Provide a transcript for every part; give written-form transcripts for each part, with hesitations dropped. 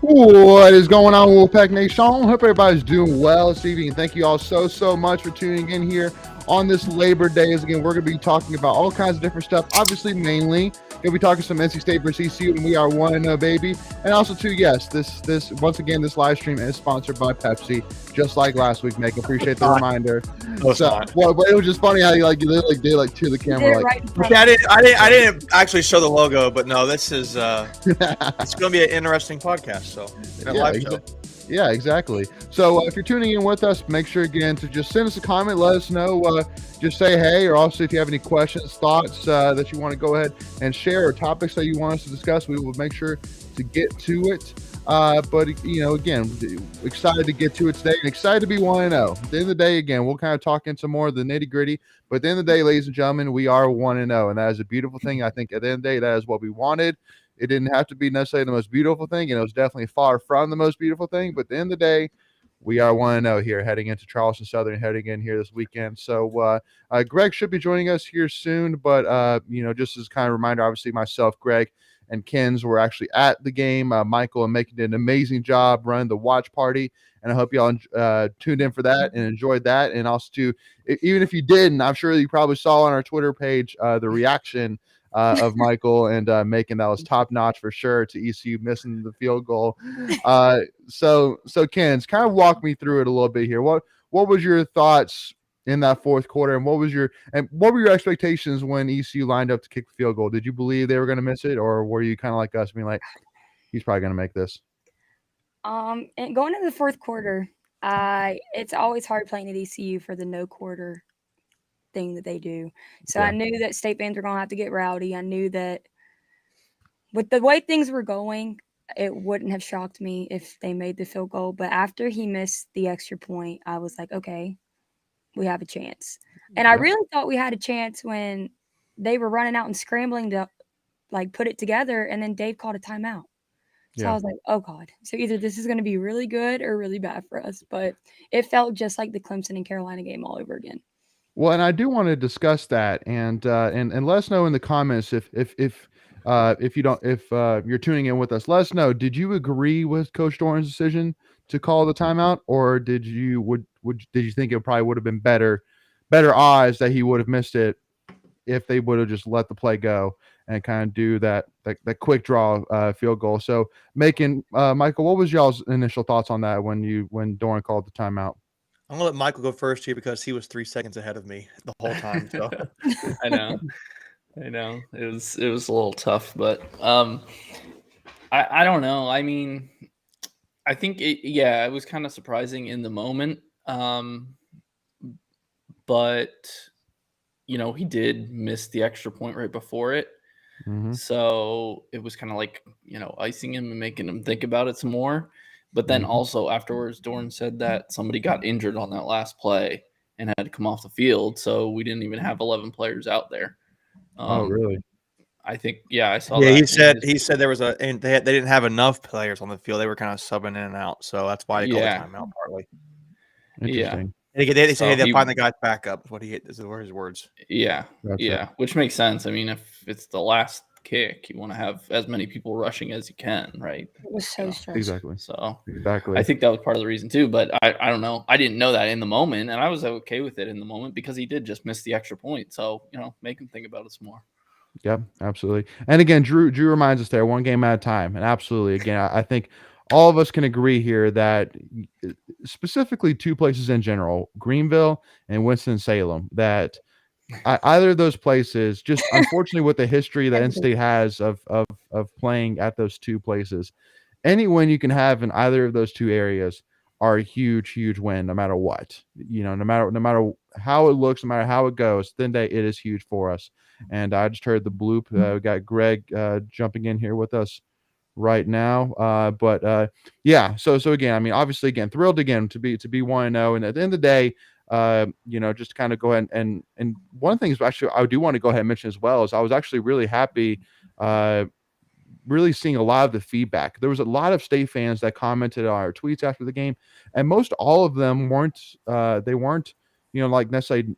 What is going on, Wolfpack Nation? Hope everybody's doing well this evening. Thank you all so much for tuning in here on this Labor Day. As again, we're going to be talking about all kinds of different stuff. Obviously, mainly going to be talking some NC State versus ECU, and we are 1-0, baby. And also, too, yes, this once again, this live stream is sponsored by Pepsi, just like last week. Make appreciate the reminder. Well, but it was just funny how you did to the camera, I didn't actually show the logo, but no, this is it's going to be an interesting podcast. So live show. Yeah, exactly. So if you're tuning in with us, make sure again to just send us a comment, let us know, just say hey, or also if you have any questions, thoughts that you want to go ahead and share, or topics that you want us to discuss, we will make sure to get to it. But again, excited to get to it today, and excited to be 1-0. At the end of the day, again, we'll kind of talk into more of the nitty gritty. But at the end of the day, ladies and gentlemen, we are 1-0, and that is a beautiful thing. I think at the end of the day, that is what we wanted. It didn't have to be necessarily the most beautiful thing, and it was definitely far from the most beautiful thing. But at the end of the day, we are 1-0 here, heading into Charleston Southern, heading in here this weekend. So Greg should be joining us here soon. But, just as kind of a reminder, obviously myself, Greg, and Kens were actually at the game. Michael and making an amazing job running the watch party. And I hope y'all tuned in for that and enjoyed that. And also, too, even if you didn't, I'm sure you probably saw on our Twitter page the reaction of Michael and making that was top notch for sure to ECU missing the field goal. So Kens, kind of walk me through it a little bit here. What was your thoughts in that fourth quarter, and what were your expectations when ECU lined up to kick the field goal? Did you believe they were going to miss it, or were you kind of like us, being like, he's probably going to make this? And going into the fourth quarter, it's always hard playing at ECU for the no quarter thing that they do. So I knew that State fans were going to have to get rowdy. I knew that with the way things were going, it wouldn't have shocked me if they made the field goal. But after he missed the extra point, I was like, okay, we have a chance. And I really thought we had a chance when they were running out and scrambling to put it together, and then Dave called a timeout. So I was like, oh God. So either this is going to be really good or really bad for us. But it felt just like the Clemson and Carolina game all over again. Well, and I do want to discuss that, and let us know in the comments if you're tuning in with us. Let us know. Did you agree with Coach Doran's decision to call the timeout, or did you think it probably would have been better odds that he would have missed it if they would have just let the play go and kind of do that quick draw field goal? So, Michael, what was y'all's initial thoughts on that when Doran called the timeout? I'm gonna let Michael go first here because he was 3 seconds ahead of me the whole time. So I know it was a little tough, but I don't know. I mean, I think it was kind of surprising in the moment, but he did miss the extra point right before it, so it was kind of like icing him and making him think about it some more. But then also afterwards, Doran said that somebody got injured on that last play and had to come off the field. So we didn't even have 11 players out there. Oh, really? I think, I saw that. He said there was they didn't have enough players on the field. They were kind of subbing in and out. So that's why they called the timeout partly. Interesting. They say they'll find the guy's back up. Those were his words. Yeah. Which makes sense. I mean, if it's the last kick, you want to have as many people rushing as you can, right? It was so stressful. Exactly. So exactly. I think that was part of the reason too, but I don't know. I didn't know that in the moment, and I was okay with it in the moment because he did just miss the extra point. So, make him think about it some more. Yep, absolutely. And again, Drew reminds us there, one game at a time. And absolutely, again, I think all of us can agree here that specifically two places in general, Greenville and Winston-Salem, that either of those places, just unfortunately with the history that NC has of playing at those two places, any win you can have in either of those two areas are a huge win, no matter what. No matter how it looks, no matter how it goes, then it is huge for us. And I just heard the bloop. We got Greg jumping in here with us right now. So again, I mean, obviously, again, thrilled again to be 1-0, and at the end of the day, just kind of go ahead and one of the things actually I do want to go ahead and mention as well is I was actually really happy, really seeing a lot of the feedback. There was a lot of State fans that commented on our tweets after the game, and most all of them weren't like necessarily,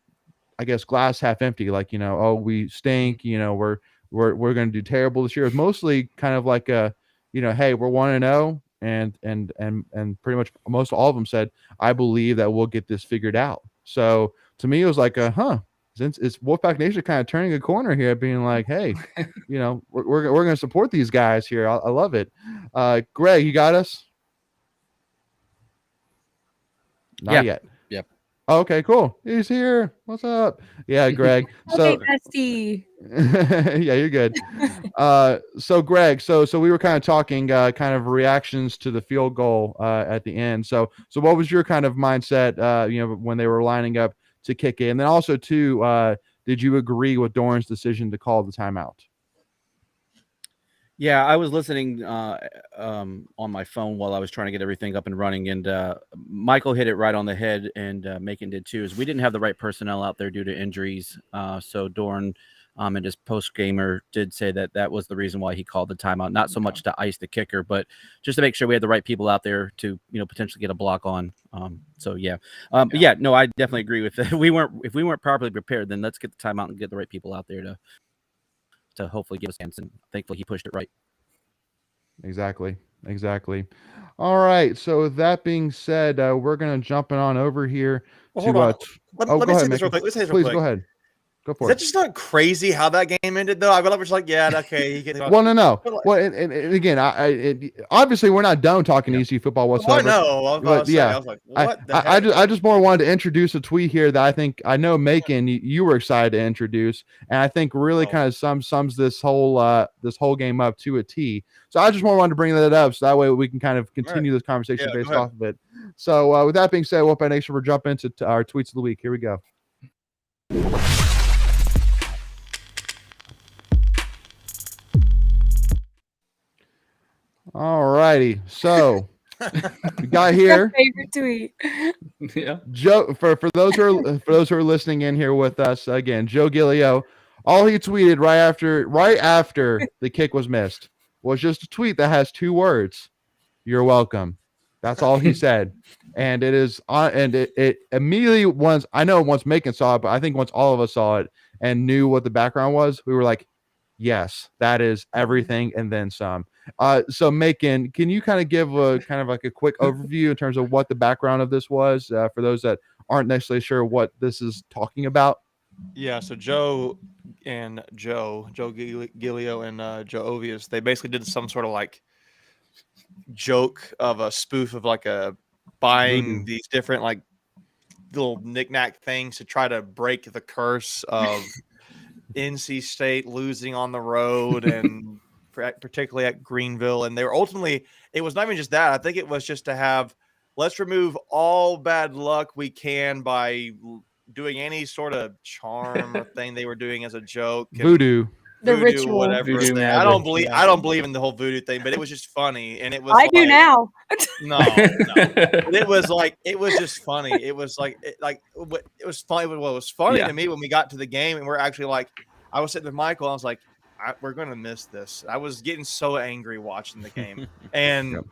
I guess, glass half empty, like, oh, we stink, we're going to do terrible this year. It was mostly kind of like hey, we're 1-0. and pretty much most all of them said, I believe that we'll get this figured out. So to me, it was like, since it's Wolfpack Nation kind of turning a corner here, being like, hey, we're going to support these guys here. I love it. Greg, you got us? Not yet. Yep. Okay, cool. He's here. What's up? Yeah, Greg. Okay, bestie. Yeah, you're good. So Greg, so we were kind of talking kind of reactions to the field goal at the end. So what was your kind of mindset when they were lining up to kick it? And then also too, did you agree with Doran's decision to call the timeout? Yeah, I was listening on my phone while I was trying to get everything up and running, and Michael hit it right on the head, and Macon did too. Is we didn't have the right personnel out there due to injuries. So Doran and his post gamer did say that was the reason why he called the timeout. Not so much to ice the kicker, but just to make sure we had the right people out there to potentially get a block on. But yeah, no, I definitely agree with that. If we weren't properly prepared, then let's get the timeout and get the right people out there to hopefully give us a chance, and thankfully he pushed it right. Exactly. All right. So with that being said, we're gonna jump on over here Hold on. Let me say this real quick. Please go ahead. Go for it. Is that just not crazy how that game ended, though? I feel like we're just like, yeah, okay. Well, no. Well, and again, obviously we're not done talking ECU football whatsoever. Well, I know. I was like, what the heck? I just more wanted to introduce a tweet here that I know Macon, you were excited to introduce, and I think really kind of sums this whole game up to a T. So I just more wanted to bring that up so that way we can kind of continue this conversation based off of it. So with that being said, Wolfpack Nation, we're jumping into our tweets of the week. Here we go. All righty, so we got here. Favorite tweet. Yeah, Joe. For those who are listening in here with us again, Joe Gilio. All he tweeted right after the kick was missed was just a tweet that has 2 words: "You're welcome." That's all he said, and it is and it immediately once Macon saw it, but I think once all of us saw it and knew what the background was, we were like, yes, that is everything and then some. So Macon, can you kind of give a quick overview in terms of what the background of this was for those that aren't necessarily sure what this is talking about? Yeah, so Joe Gilio and Joe Ovius, they basically did some sort of like joke of a spoof of like a buying these different like little knick-knack things to try to break the curse of NC State losing on the road and particularly at Greenville. And they were ultimately, it was not even just that. I think it was just to have, let's remove all bad luck we can by doing any sort of charm or thing they were doing as a joke. Voodoo, ritual, whatever. Voodoo I don't believe in the whole voodoo thing, but it was just funny. And it was do now. No. But it was just funny. It was it was funny. What was funny to me when we got to the game and we're actually like, I was sitting with Michael, I was like, we're going to miss this. I was getting so angry watching the game. And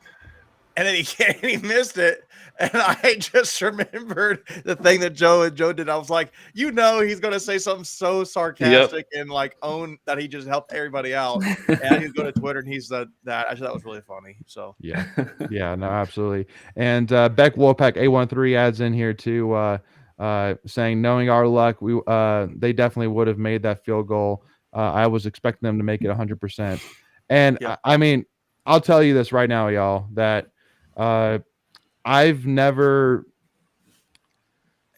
then he missed it. And I just remembered the thing that Joe did. I was like, he's going to say something so sarcastic and like own that he just helped everybody out. And I just go to Twitter and he said that. I thought that was really funny. So yeah, no, absolutely. And Beck Wolfpack A13 adds in here too, saying, knowing our luck, they definitely would have made that field goal. I was expecting them to make it 100%. And I mean, I'll tell you this right now, y'all, that I've never.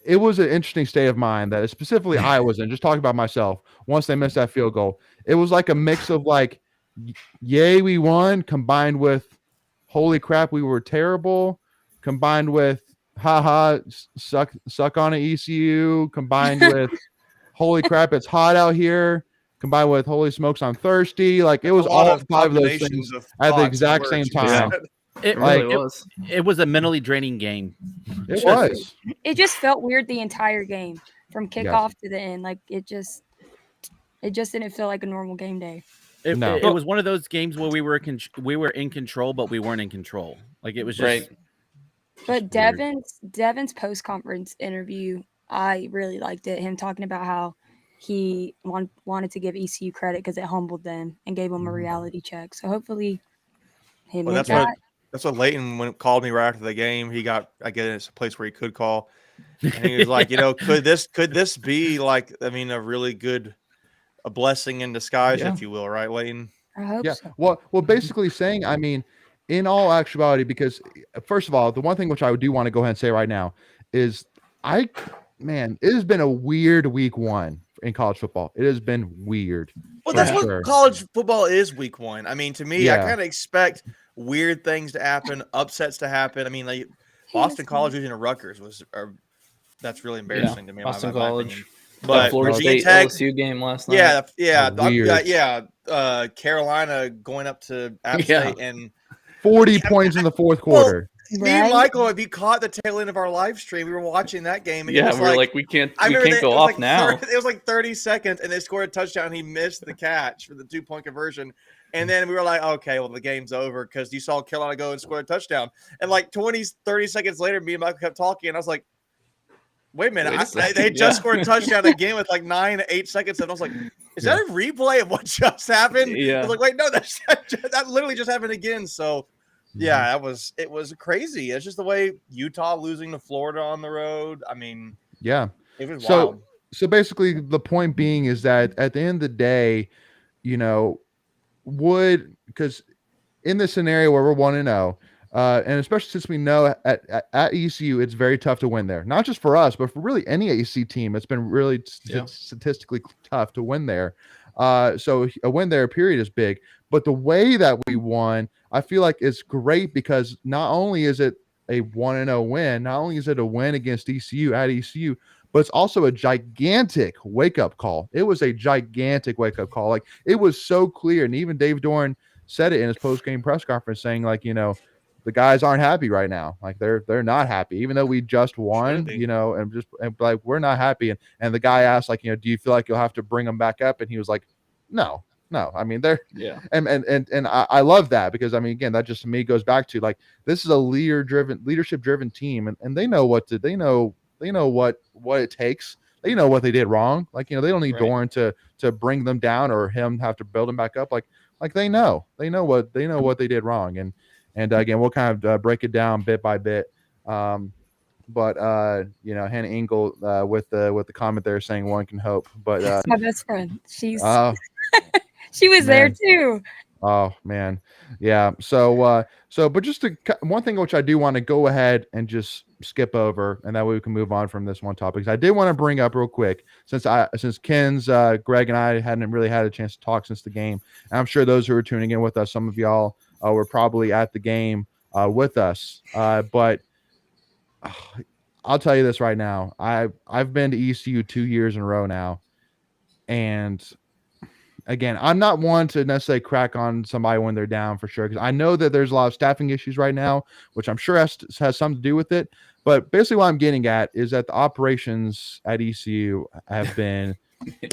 It was an interesting state of mind that specifically I was in. Just talking about myself. Once they missed that field goal, it was like a mix of like, yay, we won, combined with, holy crap, we were terrible, combined with, haha, suck on an ECU, combined with, holy crap, it's hot out here, combined with, holy smokes, I'm thirsty. Like it was all 5 of those things at the exact same time. It was. It was a mentally draining game. It was. It just felt weird the entire game from kickoff to the end. Like it just didn't feel like a normal game day. It was one of those games where we were in control, but we weren't in control. Like it was just. Right. But Devin's post conference interview, I really liked it. Him talking about how he wanted to give ECU credit because it humbled them and gave them a reality check. So hopefully, That's what Leighton called me right after the game. He got, I guess it's a place where he could call. And he was like, could this be like, I mean, a really good, a blessing in disguise, if you will, right, Leighton? I hope so. Well, basically saying, I mean, in all actuality, because first of all, the one thing which I do want to go ahead and say right now is it has been a weird week 1 in college football. It has been weird. Well, that's what college football is week 1. I mean, to me, I kind of expect weird things to happen, upsets to happen. I mean, like Boston College losing to Rutgers that's really embarrassing to me. Boston College. But Florida State LSU game last night. Carolina going up to App State and 40 points in the fourth quarter. Me and Michael, if you caught the tail end of our live stream, we were watching that game. And we were like, we can't go off now. It was like 30 seconds, and they scored a touchdown. And he missed the catch for the 2-point conversion. And then we were like, okay, well, the game's over because you saw Carolina go and score a touchdown. And like 30 seconds later, me and Michael kept talking, and I was like, wait a minute. They just scored a touchdown again with like 8 seconds. And I was like, is that a replay of what just happened? Yeah. I was like, wait, no, that literally just happened again. So, yeah, it was crazy. It's just the way Utah losing to Florida on the road. I mean, yeah, it was wild. So basically the point being is that at the end of the day, because in this scenario where we're 1-0, and especially since we know at ECU, it's very tough to win there. Not just for us, but for really any AC team, it's been really statistically tough to win there. So a win there period is big. But the way that we won, I feel like it's great because not only is it a 1-0 win, not only is it a win against ECU at ECU, but it's also a gigantic wake-up call. It was a gigantic wake-up call. Like, it was so clear. And even Dave Doran said it in his post-game press conference saying, like, the guys aren't happy right now. Like, they're not happy, even though we just won, and like, we're not happy. And the guy asked, like, do you feel like you'll have to bring them back up? And he was like, no. I mean, and I love that because, I mean, again, that just to me goes back to, like, this is a leadership driven team, and they know what what it takes. They know what they did wrong. Like, they don't need Doran to bring them down or him have to build them back up. Like they know what they did wrong. And again, we'll kind of break it down bit by bit. But Hannah Engel with the comment there saying one can hope. But that's my best friend. She's she was there too. Oh man, yeah. So but just one thing which I do want to go ahead and just skip over, and that way we can move on from this one topic. I did want to bring up real quick since Ken's, Greg, and I hadn't really had a chance to talk since the game. And I'm sure those who are tuning in with us, some of y'all were probably at the game with us. But I'll tell you this right now. I've been to ECU 2 years in a row now, and again, I'm not one to necessarily crack on somebody when they're down for sure, because I know that there's a lot of staffing issues right now, which I'm sure has something to do with it. But basically what I'm getting at is that the operations at ECU have been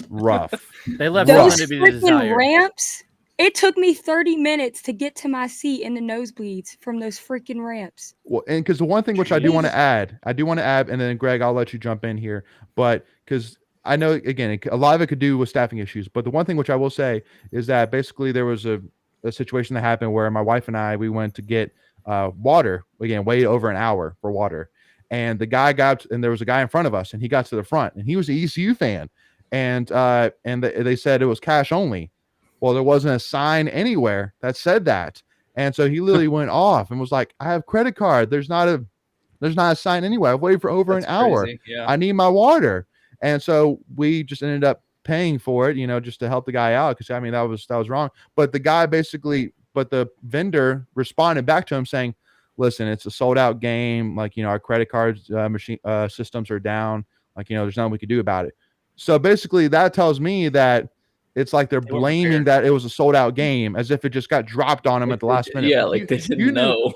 rough. They left those to be freaking ramps. It took me 30 minutes to get to my seat in the nosebleeds from those freaking ramps. Well, and because the one thing which I do want to add, and then Greg, I'll let you jump in here, but because I know, again, a lot of it could do with staffing issues, but the one thing which I will say is that basically there was a situation that happened where my wife and I, we went to get water, again, waited over an hour for water. And the guy and there was a guy in front of us, and he got to the front, and he was an ECU fan. And they said it was cash only. Well, there wasn't a sign anywhere that said that. And so he literally went off and was like, I have credit card. There's not a sign anywhere. I've waited for over an hour. Yeah. I need my water. And so we just ended up paying for it, just to help the guy out. Cause I mean, that was wrong. But the vendor responded back to him saying, listen, it's a sold out game. Like, our credit cards, machine, systems are down. Like, there's nothing we could do about it. So basically that tells me that it's like they're blaming that it was a sold out game as if it just got dropped on them at the last minute. Yeah, like they didn't know.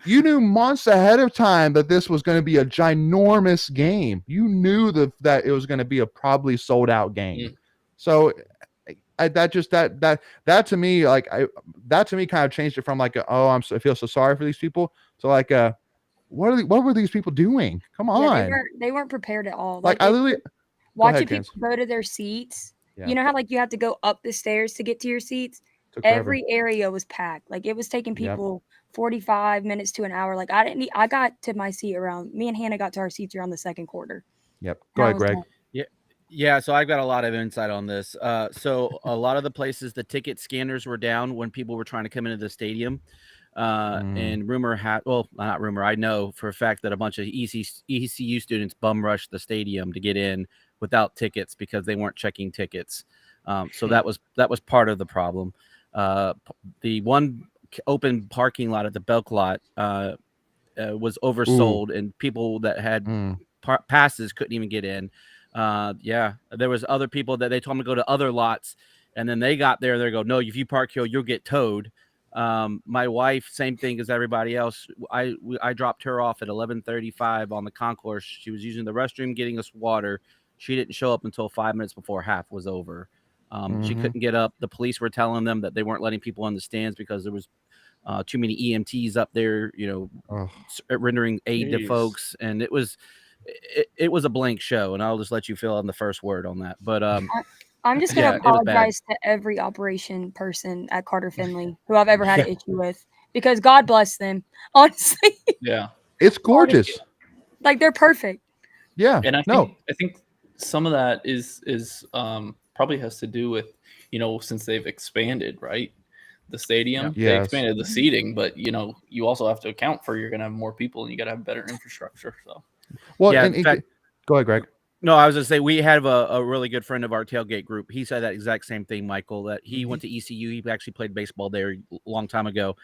You knew months ahead of time that this was going to be a ginormous game. You knew that it was going to be a probably sold out game. So that to me, like that to me kind of changed it from like, I feel so sorry for these people. So like, what were these people doing? Come on. Yeah, they weren't prepared at all. Like I literally watching people go to their seats. Yeah. You know how like you have to go up the stairs to get to your seats? Every area was packed. Like it was taking people 45 minutes to an hour. Like I got to my seat around. Me and Hannah got to our seats around the second quarter. Yep. Go ahead, Greg. Yeah, so I've got a lot of insight on this. So a lot of the places, the ticket scanners were down when people were trying to come into the stadium. And not rumor, I know for a fact that a bunch of ECU students bum rushed the stadium to get in without tickets because they weren't checking tickets. So that was part of the problem. The one open parking lot at the Belk lot was oversold, and people that had passes couldn't even get in. There was other people that they told them to go to other lots, and then they got there. They go, no, if you park here, you'll get towed. My wife, same thing as everybody else. I dropped her off at 11:35 on the concourse. She was using the restroom, getting us water. She didn't show up until 5 minutes before half was over. She couldn't get up. The police were telling them that they weren't letting people in the stands because there was too many EMTs up there, rendering aid to folks, and it was a blank show. And I'll just let you fill in the first word on that. But I'm just going to apologize to every operation person at Carter Finley who I've ever had an issue with, because God bless them. Honestly. Yeah. It's gorgeous. Like, they're perfect. Yeah. And I think some of that is probably has to do with, since they've expanded, right? The stadium, they expanded the seating, but you also have to account for, you're going to have more people and you got to have better infrastructure. So, well, yeah, in fact, go ahead, Greg. No, I was going to say, we have a really good friend of our tailgate group. He said that exact same thing, Michael, that he went to ECU. He actually played baseball there a long time ago.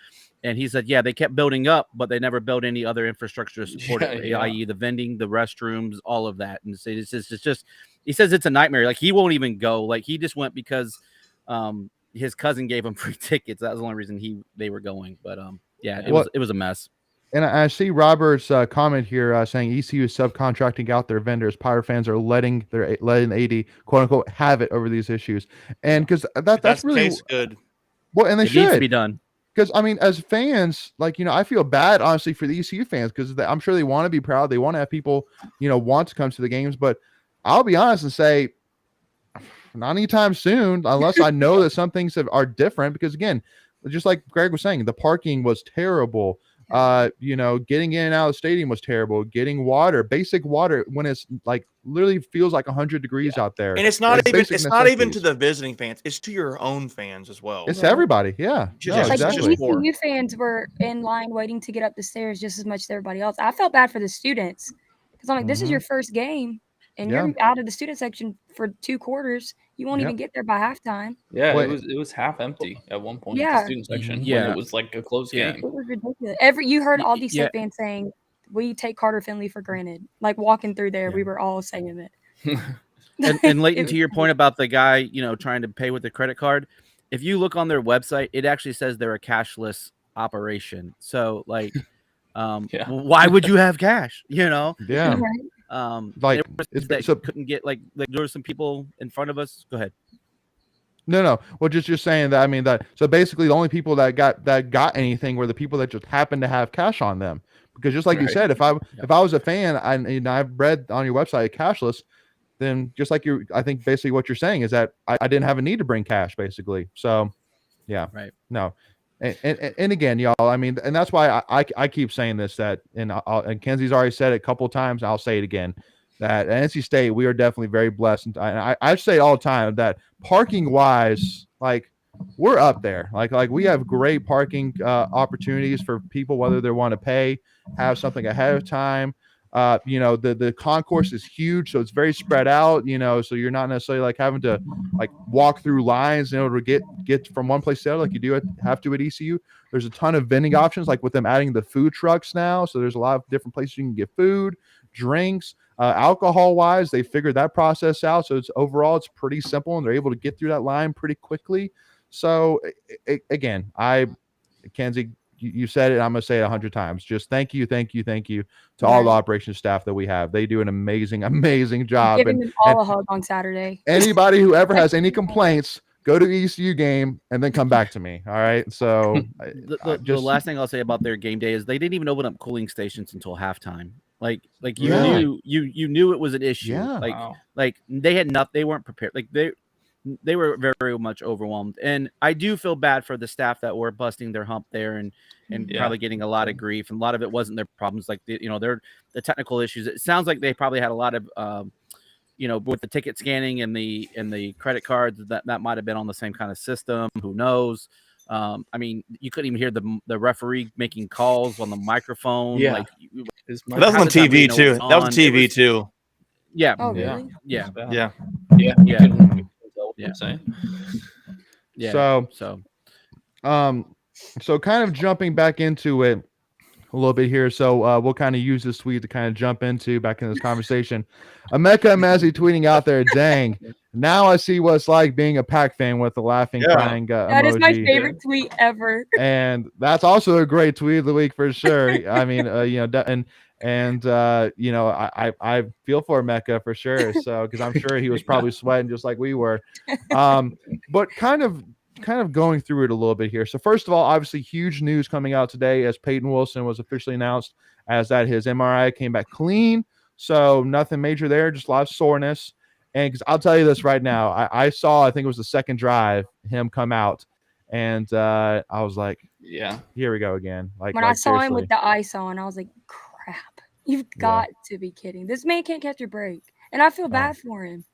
And he said, they kept building up, but they never built any other infrastructure to support it, i.e. the vending, the restrooms, all of that. And it's just, he says it's a nightmare. Like, he won't even go. Like, he just went because his cousin gave him free tickets. That was the only reason they were going. But it was a mess. And I see Robert's comment here saying ECU is subcontracting out their vendors. Pirate fans are letting AD quote unquote have it over these issues, and because that's really good. Well, and it needs to be done. Because I mean, as fans, I feel bad honestly for the ECU fans, because I'm sure they want to be proud. They want to have people want to come to the games, but I'll be honest and say, not anytime soon, unless I know that some things are different. Because again, just like Greg was saying, the parking was terrible. Getting in and out of the stadium was terrible. Getting water, basic water, when it's like literally feels like 100 degrees out there. And it's not even to the visiting fans. It's to your own fans as well. It's everybody. Yeah. Exactly. ECU fans were in line waiting to get up the stairs just as much as everybody else. I felt bad for the students, because I'm like, this is your first game and you're out of the student section for 2 quarters. You won't even get there by halftime. Yeah, it was half empty at one point. Yeah. The student section. When it was like a close game. It was ridiculous. You heard all these state fans saying, we take Carter Finley for granted. Like, walking through there, we were all saying it. And Leighton, to your point about the guy, trying to pay with the credit card, if you look on their website, it actually says they're a cashless operation. So, like, why would you have cash? Yeah. Couldn't get there were some people in front of us. Go ahead. No. Well, just saying that. I mean so basically the only people that got anything were the people that just happened to have cash on them. Because just like you said, if I was a fan, I've read on your website cashless, then just like I think basically what you're saying is that I didn't have a need to bring cash, basically. So yeah, right. No. And again, y'all, I mean, and that's why I keep saying this, and Kenzie's already said it a couple of times. I'll say it again, that at NC State, we are definitely very blessed. And I say it all the time that parking wise, like, we're up there. Like we have great parking opportunities for people, whether they want to pay, have something ahead of time. The concourse is huge, so it's very spread out, so you're not necessarily like having to like walk through lines in order to get from one place to the other like you have to at ECU. There's a ton of vending options, like with them adding the food trucks now, so there's a lot of different places you can get food, drinks, alcohol wise. They figured that process out, so it's pretty simple, and they're able to get through that line pretty quickly. So again, Kenzie, you said it, I'm going to say it 100 times. Just thank you to all the operations staff that we have. They do an amazing job. Giving them all a hug on Saturday. Anybody who ever has any complaints, go to the ECU game and then come back to me. All right. So the last thing I'll say about their game day is they didn't even open up cooling stations until halftime. Like you knew it was an issue. Yeah. Like they weren't prepared. Like they were very much overwhelmed, and I do feel bad for the staff that were busting their hump there and and probably getting a lot of grief. And a lot of it wasn't their problems, like the technical issues. It sounds like they probably had a lot of with the ticket scanning and the credit cards that might have been on the same kind of system. Who knows? I mean, you couldn't even hear the referee making calls on the microphone. Yeah. Like that was on TV too. That was on TV too. Yeah. Oh, really? Yeah. Yeah. Yeah. We couldn't tell what Yeah. you're saying. Yeah. So kind of jumping back into it a little bit here. So we'll kind of use this tweet to kind of jump into back in this conversation. Emeka Mazi tweeting out there, dang, now I see what it's like being a Pack fan with the laughing, crying that emoji. is my favorite tweet ever. And that's also a great tweet of the week for sure. I mean, I feel for Emeka for sure. So, because I'm sure he was probably sweating just like we were. But kind of going through it a little bit here. So first of all, obviously huge news coming out today as Peyton Wilson was officially announced as that his MRI came back clean. So nothing major there, just a lot of soreness. And because I'll tell you this right now, I saw, I think it was the second drive, him come out. And I was like, yeah, here we go again. Like when I saw him with the ice on, I was like, crap, you've got to be kidding. This man can't catch a break. And I feel bad for him.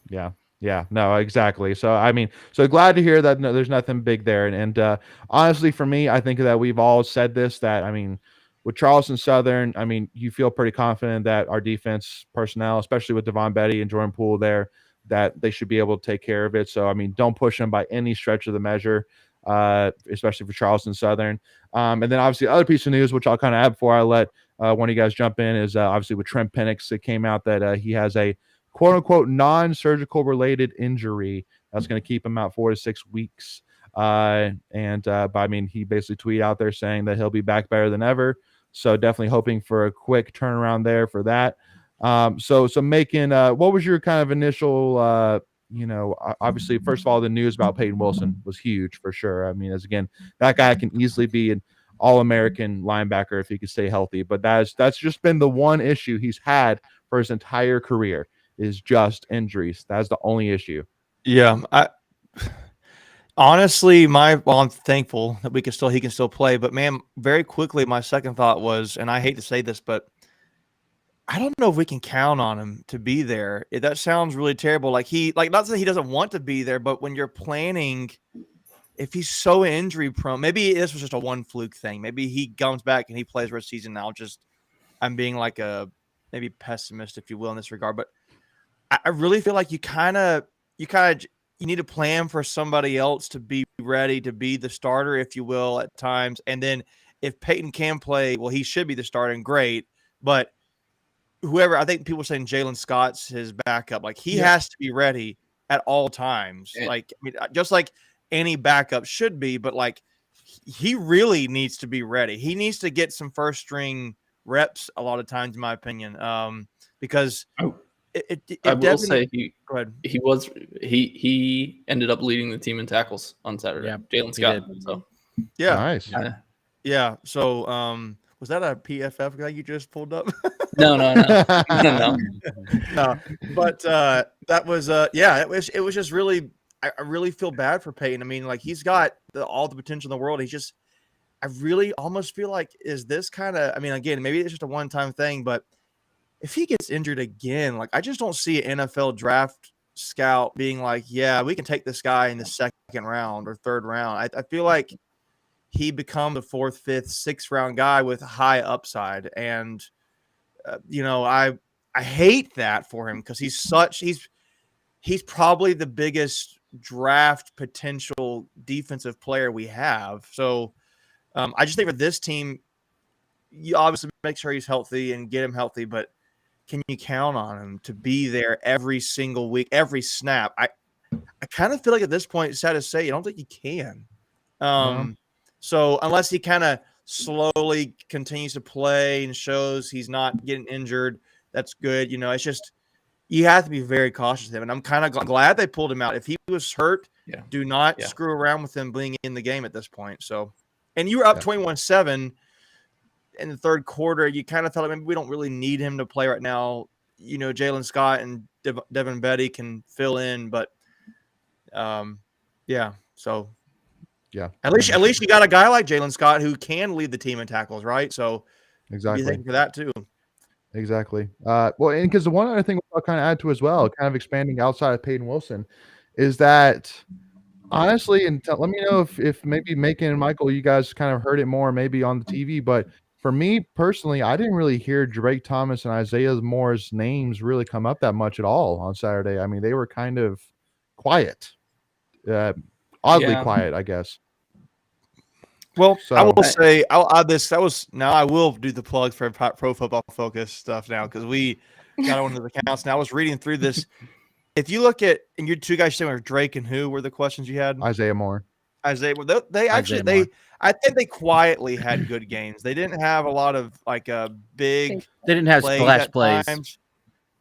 Yeah, no, exactly. So, I mean, so glad to hear that there's nothing big there. And honestly, for me, I think that we've all said this, that, I mean, with Charleston Southern, I mean, you feel pretty confident that our defense personnel, especially with Devon Betty and Jordan Poole there, that they should be able to take care of it. So, I mean, don't push them by any stretch of the measure, especially for Charleston Southern. And then obviously the other piece of news, which I'll kind of add before I let one of you guys jump in, is obviously with Trent Penix, it came out that he has a quote unquote non-surgical related injury that's going to keep him out 4 to 6 weeks. But I mean, he basically tweeted out there saying that he'll be back better than ever. So definitely hoping for a quick turnaround there for that. So making, what was your kind of initial, obviously, first of all, the news about Peyton Wilson was huge for sure. I mean, as again, that guy can easily be an All-American linebacker if he could stay healthy, but that's just been the one issue he's had for his entire career, is just injuries. That's the only issue. Yeah. Honestly, I'm thankful that he can still play, but man, very quickly, my second thought was, and I hate to say this, but I don't know if we can count on him to be there. That sounds really terrible. Not that he doesn't want to be there, but when you're planning, if he's so injury prone, maybe this was just a one fluke thing. Maybe he comes back and he plays for a season now. I'm being like a maybe pessimist, if you will, in this regard, but I really feel like you need to plan for somebody else to be ready to be the starter, if you will, at times. And then if Peyton can play, well, he should be the starter and great. But whoever, I think people are saying Jalen Scott's his backup. Like he has to be ready at all times. Just like any backup should be, but like he really needs to be ready. He needs to get some first string reps a lot of times, in my opinion, because I will say go ahead. He ended up leading the team in tackles on Saturday. Yeah, Jalen Scott. So yeah, nice. Yeah. So was that a PFF guy you just pulled up? No. No. But that was it was just really, I really feel bad for Peyton. I mean, like he's got all the potential in the world. I really almost feel like, is this kind of, I mean, again, maybe it's just a one-time thing, but if he gets injured again, like I just don't see an NFL draft scout being like, yeah, we can take this guy in the second round or third round. I feel like he become the 4th, 5th, 6th round guy with high upside. And, I hate that for him because he's probably the biggest draft potential defensive player we have. So I just think for this team, you obviously make sure he's healthy and get him healthy, but can you count on him to be there every single week, every snap? I kind of feel like at this point, sad to say, I don't think he can. So unless he kind of slowly continues to play and shows he's not getting injured, that's good. It's just you have to be very cautious of him. And I'm kind of glad they pulled him out. If he was hurt, do not screw around with him being in the game at this point. So, and you were up 21-7 in the third quarter. You kind of felt like maybe we don't really need him to play right now. Jalen Scott and Devin Betty can fill in, but so Yeah. At least you got a guy like Jalen Scott who can lead the team in tackles, right? So Exactly. be thinking for that too. Exactly. Well, and because the one other thing I'll kind of add to as well, kind of expanding outside of Peyton Wilson, is that honestly, and let me know if maybe Macon and Michael, you guys kind of heard it more maybe on the TV, but for me personally, I didn't really hear Drake Thomas and Isaiah Moore's names really come up that much at all on Saturday. I mean, they were kind of quiet, oddly quiet, I guess. Well, so, I will say I'll add this. Now I will do the plug for Pro Football Focus stuff now because we got one of the accounts. Now I was reading through this. If you look at and you two guys saying Drake and who were the questions you had? Isaiah Moore. They I think they quietly had good games. They didn't have a lot of like a big. They didn't have splash plays.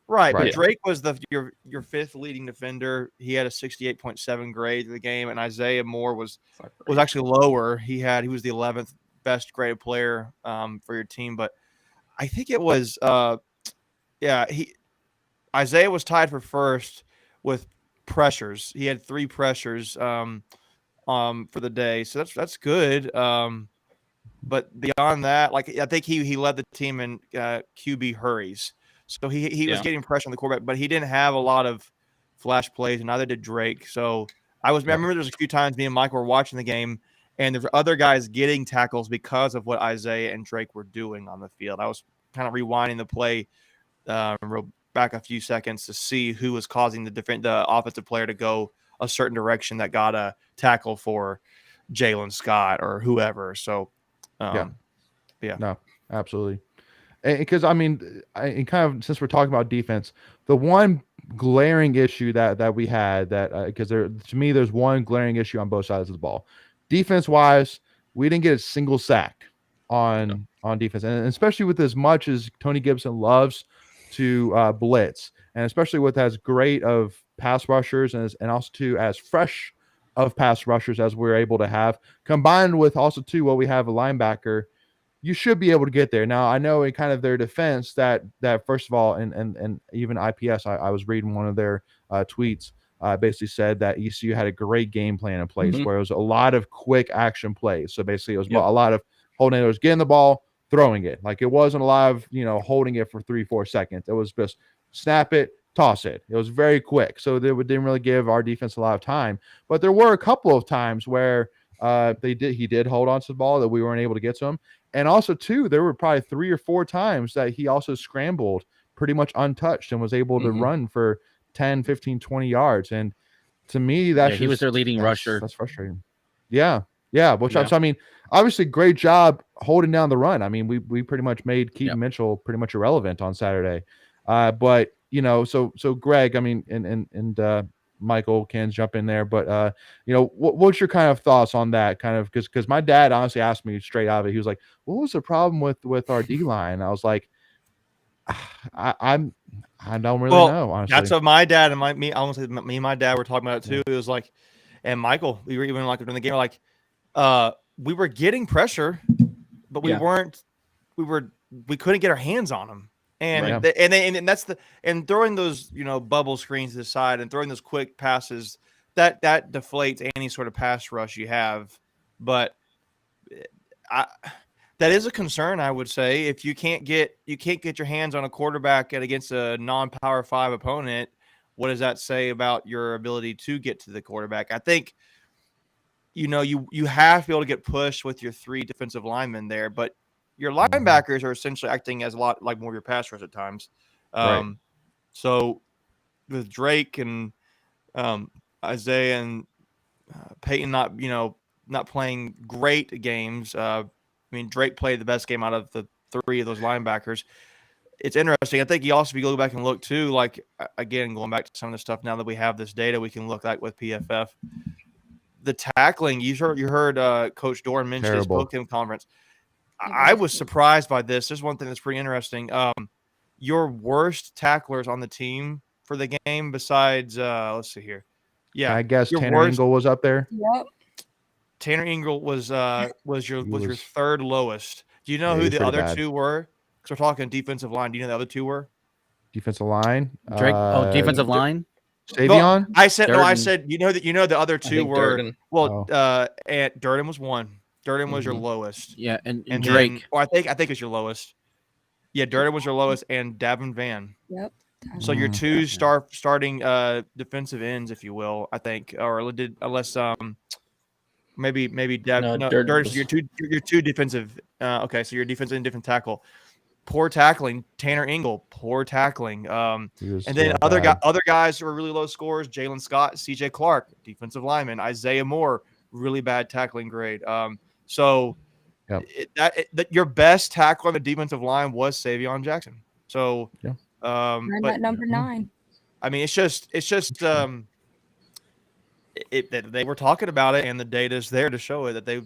Right, but Drake was your fifth leading defender. He had a 68.7 grade in the game, and Isaiah Moore was actually lower. He was the 11th best graded player for your team, but I think it was Isaiah was tied for first with pressures. He had 3 pressures for the day, so that's good. But beyond that, like I think he led the team in QB hurries. So he was getting pressure on the quarterback, but he didn't have a lot of flash plays, and neither did Drake. So I remember there was a few times me and Michael were watching the game, and there were other guys getting tackles because of what Isaiah and Drake were doing on the field. I was kind of rewinding the play back a few seconds to see who was causing the offensive player to go a certain direction that got a tackle for Jalen Scott or whoever. So, no, absolutely. Because I mean, and kind of since we're talking about defense, the one glaring issue that we had because to me there's one glaring issue on both sides of the ball. Defense wise, we didn't get a single sack on defense, and especially with as much as Tony Gibson loves to blitz, and especially with as great of pass rushers and also too as fresh of pass rushers as we're able to have, combined with also too what we have a linebacker. You should be able to get there. Now, I know in kind of their defense that first of all, and even IPS, I was reading one of their tweets, basically said that ECU had a great game plan in place where it was a lot of quick action plays. So basically it was a lot of holding it, was getting the ball, throwing it. Like it wasn't a lot of, holding it for 3-4 seconds. It was just snap it, toss it. It was very quick. So they didn't really give our defense a lot of time. But there were a couple of times where he did hold on to the ball that we weren't able to get to him. And also, too, there were probably 3 or 4 times that he also scrambled pretty much untouched and was able to run for 10, 15, 20 yards. And to me, he was their leading rusher. That's frustrating. Yeah. So, I mean, obviously, great job holding down the run. I mean, we pretty much made Keaton Mitchell pretty much irrelevant on Saturday. But, so Greg, I mean, and Michael can jump in there, but what's your kind of thoughts on that kind of, because my dad honestly asked me straight out of it. He was like, what was the problem with our D-line? I was like, I don't really know, honestly. That's what my dad and me and my dad were talking about it too. It was like, and Michael, we were even like during the game, like we were getting pressure, but we couldn't get our hands on them. And and throwing those bubble screens to the side and throwing those quick passes that deflates any sort of pass rush you have. But that is a concern, I would say. If you can't get your hands on a quarterback against a non-Power 5 opponent, what does that say about your ability to get to the quarterback? I think you have to be able to get pushed with your 3 defensive linemen there, but your linebackers are essentially acting as a lot like more of your pass rush at times. Right. So with Drake and Isaiah and Peyton not playing great games. I mean, Drake played the best game out of the 3 of those linebackers. It's interesting. I think you also, if you go back and look too, like again, going back to some of the stuff now that we have this data, we can look at with PFF. The tackling, you heard Coach Doran mention his post-game conference. I was surprised by this. There's one thing that's pretty interesting. Your worst tacklers on the team for the game, besides let's see here. Yeah, I guess Tanner Ingle was up there. Yep. Tanner Ingle was your 3rd lowest. Do you know who the other 2 were? Because we're talking defensive line. Do you know the other 2 were? Defensive line. Drake. Defensive line. Savion? I said no. I Durden. said the other two were Durden. and Durden was one. Durden was your lowest. Yeah, and And Drake. then, or I think it's your lowest. Yeah, Durden was your lowest, and Davin Van. Yep. So your two starting defensive ends, if you will, I think, or did unless maybe Durden's your two defensive. Okay, so your defensive and different tackle. Poor tackling, Tanner Engel. Poor tackling. And then other guys who are really low scores: Jalen Scott, C.J. Clark, defensive lineman, Isaiah Moore, really bad tackling grade. So your best tackle on the defensive line was Savion Jackson. So but number 9. I mean, it's just they were talking about it, and the data's there to show it that they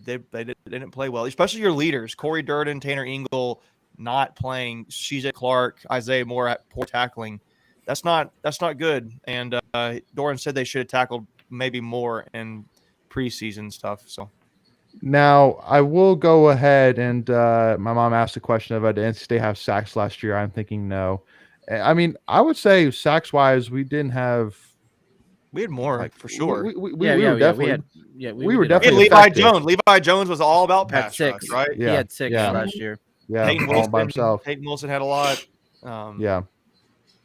didn't play well, especially your leaders, Corey Durden, Tanner Engel, not playing, CJ Clark, Isaiah Moore at poor tackling. That's not good. And Doran said they should have tackled maybe more in preseason stuff. So now I will go ahead and my mom asked a question about did NC State have sacks last year? I'm thinking no. I mean, I would say sacks wise, we didn't have. We had more for sure. We were definitely. We were definitely. Levi Jones. Levi Jones was all about pass rush, right? Yeah. He had 6 last year. Yeah, Peyton by himself. Peyton Wilson had a lot.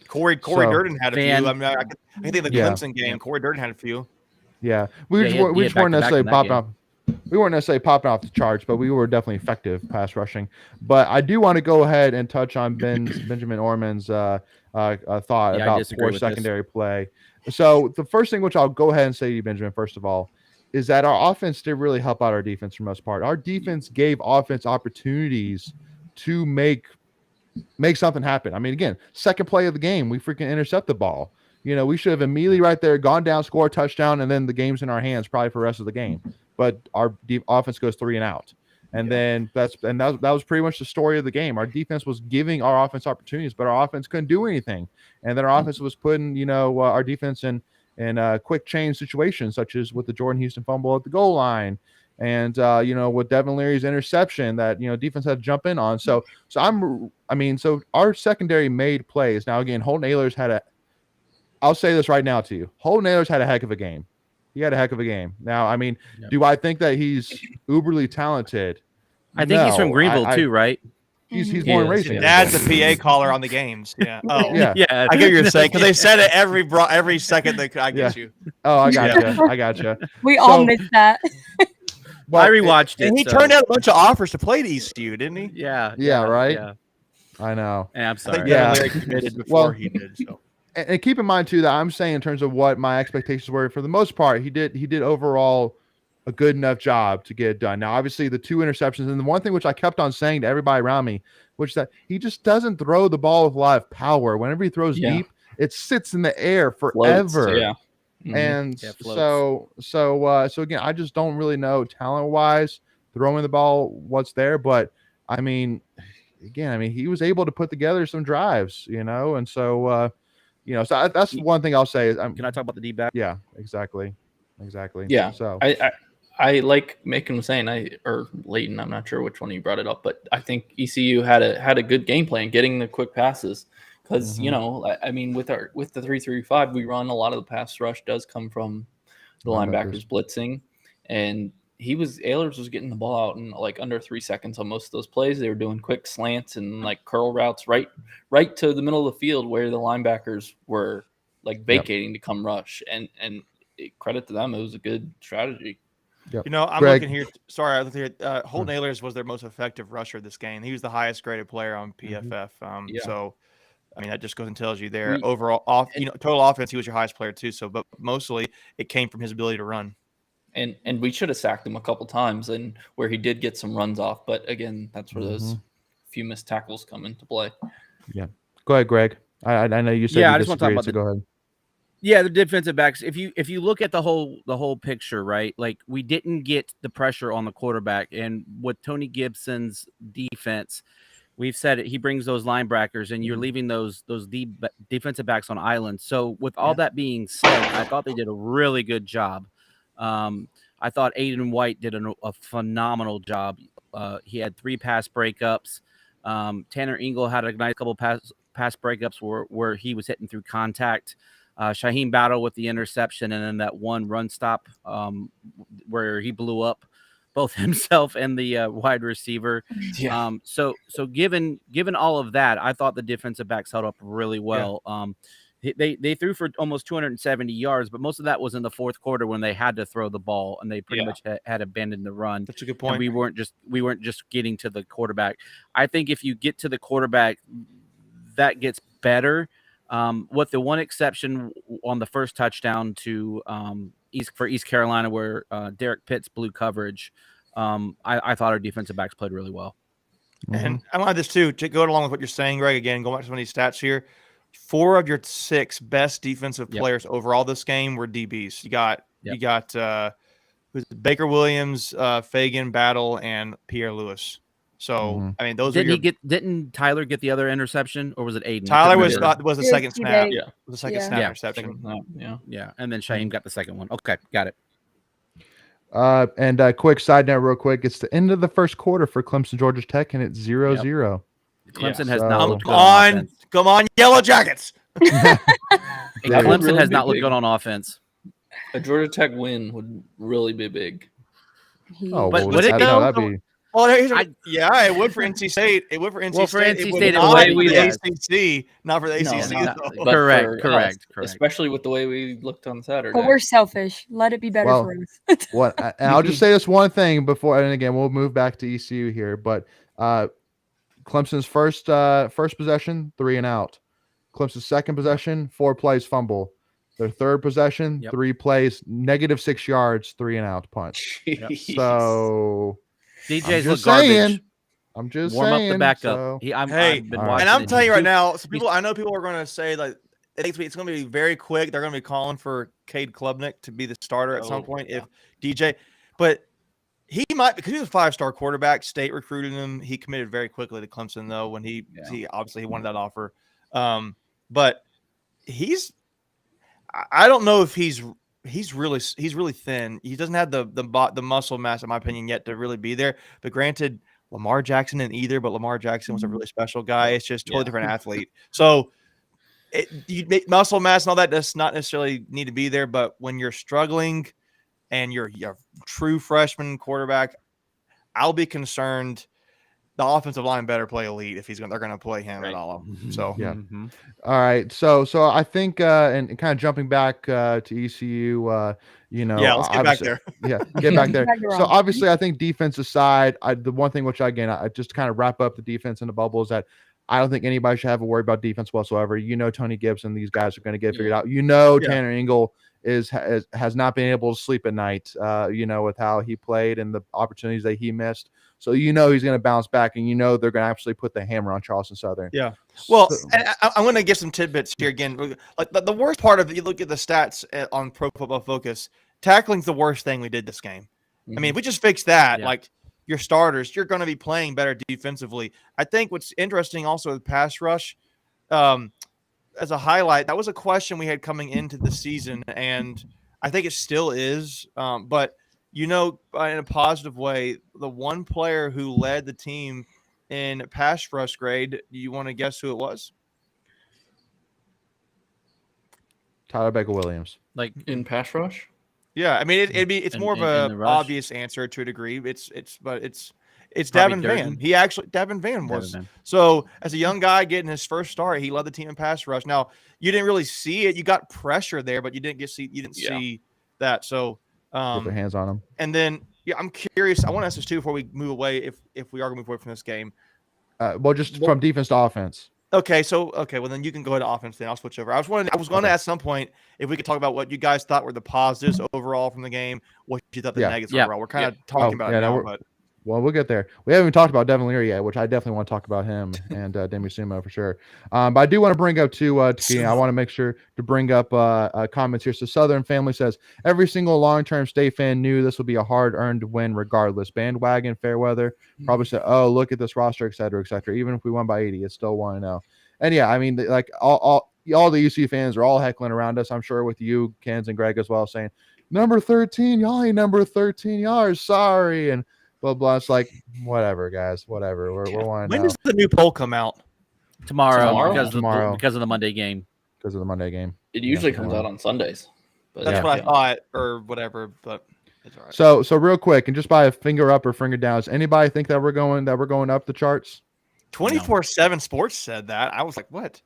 Corey Durden had a few. I mean, I think the Clemson game, Corey Durden had a few. Yeah, we just weren't necessarily popping off. We weren't necessarily popping off the charts, but we were definitely effective pass rushing. But I do want to go ahead and touch on Benjamin Orman's thought about poor secondary play. So the first thing which I'll go ahead and say to you, Benjamin, first of all, is that our offense did really help out our defense for the most part. Our defense gave offense opportunities to make something happen. I mean, again, second play of the game, we freaking intercept the ball. We should have immediately right there gone down, score a touchdown, and then the game's in our hands probably for the rest of the game. But our offense goes 3 and out. And then that was pretty much the story of the game. Our defense was giving our offense opportunities, but our offense couldn't do anything. And then our offense was putting, our defense in quick change situations, such as with the Jordan Houston fumble at the goal line, and with Devin Leary's interception that defense had to jump in on. So our secondary made plays. Now again, Holton Ahlers I'll say this right now to you. Holton Ahlers had a heck of a game. He had a heck of a game. Now, I mean, do I think that he's uberly talented? I think he's from Greenville too, right? He's born and raised. Dad's the PA caller on the games. Yeah. Oh, yeah. I get what you're saying because they said it every second. I get you. Oh, I got you. I got you. We all missed that. Well, I rewatched it. And he turned out a bunch of offers to play at ECU, didn't he? Yeah. Right. Yeah. I know. And I'm sorry. Larry committed before he did. So. And keep in mind too that I'm saying in terms of what my expectations were, for the most part, he did overall a good enough job to get it done. Now, obviously, the 2 interceptions, and the one thing which I kept on saying to everybody around me, which is that he just doesn't throw the ball with a lot of power. Whenever he throws deep, it sits in the air forever. Floats, And so again, I just don't really know talent wise throwing the ball what's there, but I mean, again, he was able to put together some drives, and so. So that's one thing I'll say is, can I talk about the D-back? Yeah, exactly. Yeah. So I like making him saying or Leighton, I'm not sure which one you brought it up, but I think ECU had a good game plan getting the quick passes because with the 3-3-5 we run, a lot of the pass rush does come from the linebackers blitzing, and Ahlers was getting the ball out in like under 3 seconds on most of those plays. They were doing quick slants and like curl routes right to the middle of the field where the linebackers were like vacating to come rush. And credit to them, it was a good strategy. Yep. I'm looking here. Sorry, I was here. Holton Ahlers was their most effective rusher this game. He was the highest graded player on PFF. So, that just goes and tells you there. Overall, total offense, he was your highest player too. So, but mostly it came from his ability to run. And we should have sacked him a couple times, and where he did get some runs off. But again, that's where those few missed tackles come into play. Yeah. Go ahead, Greg. I know you said I just want to talk about go ahead. Yeah, the defensive backs. If you look at the whole picture, right? Like we didn't get the pressure on the quarterback, and with Tony Gibson's defense, we've said it. He brings those linebackers, and you're leaving those defensive backs on islands. So with all that being said, I thought they did a really good job. I thought Aiden White did a phenomenal job. He had 3 pass breakups. Tanner Engel had a nice couple pass breakups where he was hitting through contact. Shaheem Battle with the interception, and then that one run stop where he blew up both himself and the wide receiver. Yeah. So given all of that, I thought the defensive backs held up really well. They threw for almost 270 yards, but most of that was in the fourth quarter when they had to throw the ball and they pretty much had abandoned the run. That's a good point. And we weren't just getting to the quarterback. I think if you get to the quarterback, that gets better. With the one exception on the first touchdown to East Carolina, where Derek Pitts blew coverage, I thought our defensive backs played really well. And I want this too, to go along with what you're saying, Greg. Again, going back to some of these stats here, 4 of your 6 best defensive players overall this game were DBs. You got who's Baker Williams, Fagan, Battle, and Pierre Lewis. So I mean, those didn't Tyler get the other interception, or was it Aiden? Tyler was the second snap. Yeah. Was the second snap interception. Yeah, and then Shaheem got the second one. Okay, got it. And a quick side note, real quick. It's the end of the first quarter for Clemson, Georgia Tech, and it's 0-0. Clemson has not looked good on offense. Come on, Yellow Jackets. Clemson has not looked good on offense. A Georgia Tech win would really be big. Oh, But well, would it though? that'd be. Well, it would for NC State. It would for NC Well, for State. NC It would State, not it for would the ACC, not for the ACC. not- though. But Correct, for correct. Especially with the way we looked on Saturday. But we're selfish. Let it be better Well, for us. And I'll just say this one thing before, and again, we'll move back to ECU here. But Clemson's first possession, 3 and out. Clemson's second possession, 4 plays fumble. Their third possession, 3 plays, -6 yards, 3 and out punt. Jeez. So DJ's I'm look just garbage. saying. I'm just Warm saying. up the backup. So, I've been all right. watching And I'm it. telling you right He's- now, I know people are going to say like it's going to be very quick. They're going to be calling for Cade Klubnik to be the starter at some point if DJ, but he might, because he was a 5-star quarterback. State recruited him. He committed very quickly to Clemson though when he obviously he wanted that offer. But I don't know if he's really thin. He doesn't have the muscle mass, in my opinion, yet to really be there. But granted, Lamar Jackson didn't either. But Lamar Jackson was a really special guy. It's just totally different athlete. So you make muscle mass and all that does not necessarily need to be there. But when you're struggling and you're a true freshman quarterback, I'll be concerned. The offensive line better play elite if they're going to play him at all. So yeah. All right. So I think and kind of jumping back to ECU, let's get back there. Get back there. Back to So Rob. obviously, I think defensive side, the one thing which I just kind of wrap up the defense in the bubble is that I don't think anybody should have a worry about defense whatsoever. Tony Gibson, these guys are going to get figured out. Tanner Engel has not been able to sleep at night. With how he played and the opportunities that he missed. So he's going to bounce back, and they're going to actually put the hammer on Charleston Southern. Yeah. Well, and I'm going to give some tidbits here again. Like the worst part of it, you look at the stats on Pro Football Focus. Tackling's the worst thing we did this game. I mean, if we just fix that, like your starters, you're going to be playing better defensively. I think what's interesting also with pass rush, as a highlight, that was a question we had coming into the season, and I think it still is. But in a positive way, the one player who led the team in pass rush grade, do you want to guess who it was? Tyler Baker-Williams. Like in pass rush? Yeah, I mean it's more of in the a rush? obvious answer to a degree. It's Probably Devin Durden. Van. Devin Van was. So as a young guy getting his first start, he led the team in pass rush. Now you didn't really see it. You got pressure there, but you didn't see that. So Put their hands on him. and then I'm curious. I want to ask this too before we move away. If we are going to move away from this game. Just from defense to offense. Okay, well then you can go to offense. Then I'll switch over. I was going to ask some point if we could talk about what you guys thought were the positives overall from the game, what you thought the negatives overall. We're kind of talking about it now, but well, we'll get there. We haven't even talked about Devin Leary yet, which I definitely want to talk about him and Demi Sumo for sure. But I do want to bring up too. I want to make sure to bring up comments here. So Southern Family says every single long-term State fan knew this would be a hard-earned win regardless. Bandwagon, fair weather probably said, "Oh, look at this roster, et cetera, et cetera." Even if we won by 80, it's still 1-0. And yeah, I mean, like all the UC fans are all heckling around us. I'm sure with you, Kens and Greg as well, saying number 13, y'all ain't number 13, y'all are sorry and blah blah. It's like whatever, guys, whatever. We're 1-0. when does the new poll come out? tomorrow. Tomorrow? Because of the Monday game. because of the Monday game. It usually comes out on Sundays. But That's what I thought, or whatever. But it's all right. So real quick, and just by a finger up or finger down, does anybody think that we're going up the charts? 24/7 Sports said that. I was like, what?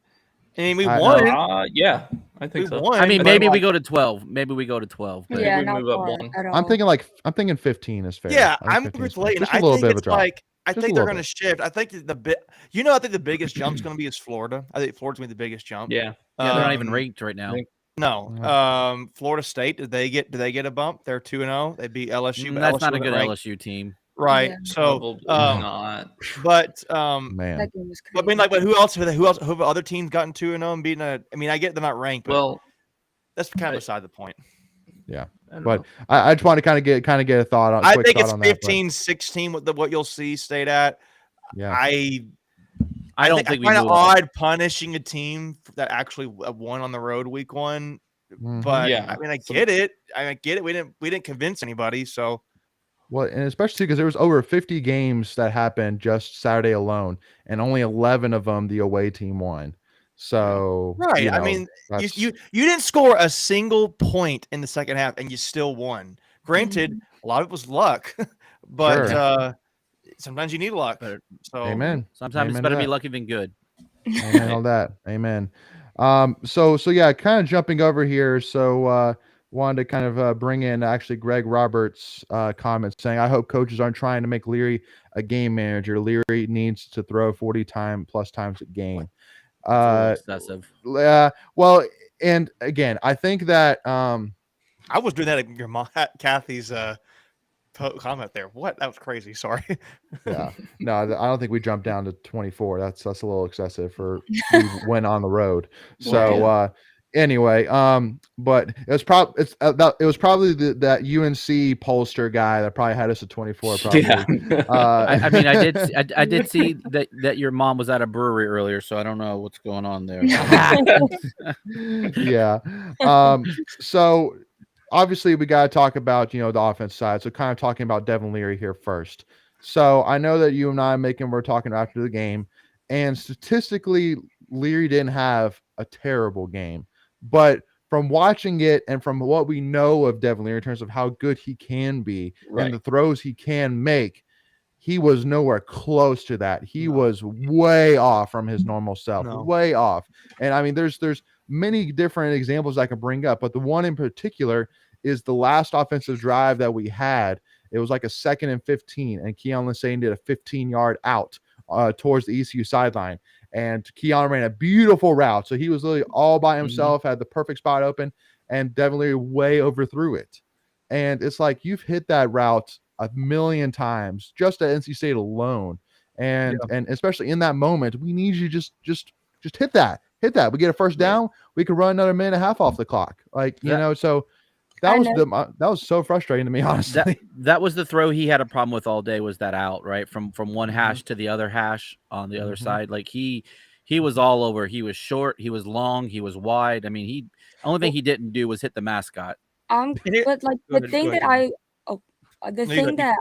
I mean, we I won. Yeah, I think so. Won, I mean, but maybe like, we go to 12. Maybe we go to 12. But Yeah, we not move up far one. at all. I'm thinking 15 is fair. Yeah, I I'm think 15 with is fair. Layton. Just a I little think bit of a it's drop. like I Just think a they're little going to shift. I think I think the biggest jump's going to be is Florida. I think Florida's going to be the biggest jump. Yeah. they're not even ranked right now. No. Florida State, do they get a bump? They're 2-0. They beat LSU. But That's LSU not a wasn't good ranked. LSU team. Right. Yeah. So not. but Man. That game was I crazy. mean, like, but who else have other teams gotten 2-0 and beaten I mean, I get they're not ranked, but that's kind of beside the point. Yeah. I don't But know. I just want to kind of get a thought on. I quick think thought it's on that, 15-16 what you'll see State at. Yeah. I don't think we kind of move up. odd punishing a team that actually won on the road week 1. But Yeah. I mean, I get it. We didn't convince anybody. So Well, and especially because there was over 50 games that happened just Saturday alone, and only 11 of them the away team won. So right. you I know, mean, that's- you didn't score a single point in the second half, and you still won. Granted, a lot of it was luck, but Sure. sometimes you need luck. But- So Amen. Sometimes it's Amen better to be that. lucky than good. Amen on that. Amen. So yeah, kind of jumping over here. So wanted to kind of bring in actually Greg Roberts' comments saying, I hope coaches aren't trying to make Leary a game manager. Leary needs to throw 40 plus times a game. It's a little excessive. Well, and again, I think that I was doing that at your mom, Kathy's comment there. What? That was crazy. Sorry. yeah, no, I don't think we jumped down to 24. That's a little excessive for we went on the road. So anyway, but it was probably that UNC pollster guy that probably had us at 24. Probably. Yeah. I mean, I did see that your mom was at a brewery earlier, so I don't know what's going on there. Yeah. So obviously we got to talk about, the offense side. So kind of talking about Devin Leary here first. So I know that you and I we're talking after the game, and statistically Leary didn't have a terrible game, but from watching it and from what we know of Devin Leary in terms of how good he can be and the throws he can make, he was nowhere close to that. He was way off from his normal self, way off. And I mean, there's many different examples I can bring up, but the one in particular is the last offensive drive that we had. It was like a 2nd and 15, and Keon Lesane did a 15-yard out towards the ECU sideline. And Keon ran a beautiful route. So he was literally all by himself, had the perfect spot open, and Devin Leary way overthrew it. And it's like, you've hit that route a million times just at NC State alone. And especially in that moment, we need you just hit that. We get a first down, we can run another minute and a half off the clock. So that was so frustrating to me, honestly. That was the throw he had a problem with all day, was that out, right? From one hash to the other hash on the other side. Like he was all over. He was short, he was long, he was wide. I mean, only thing he didn't do was hit the mascot. But like the thing that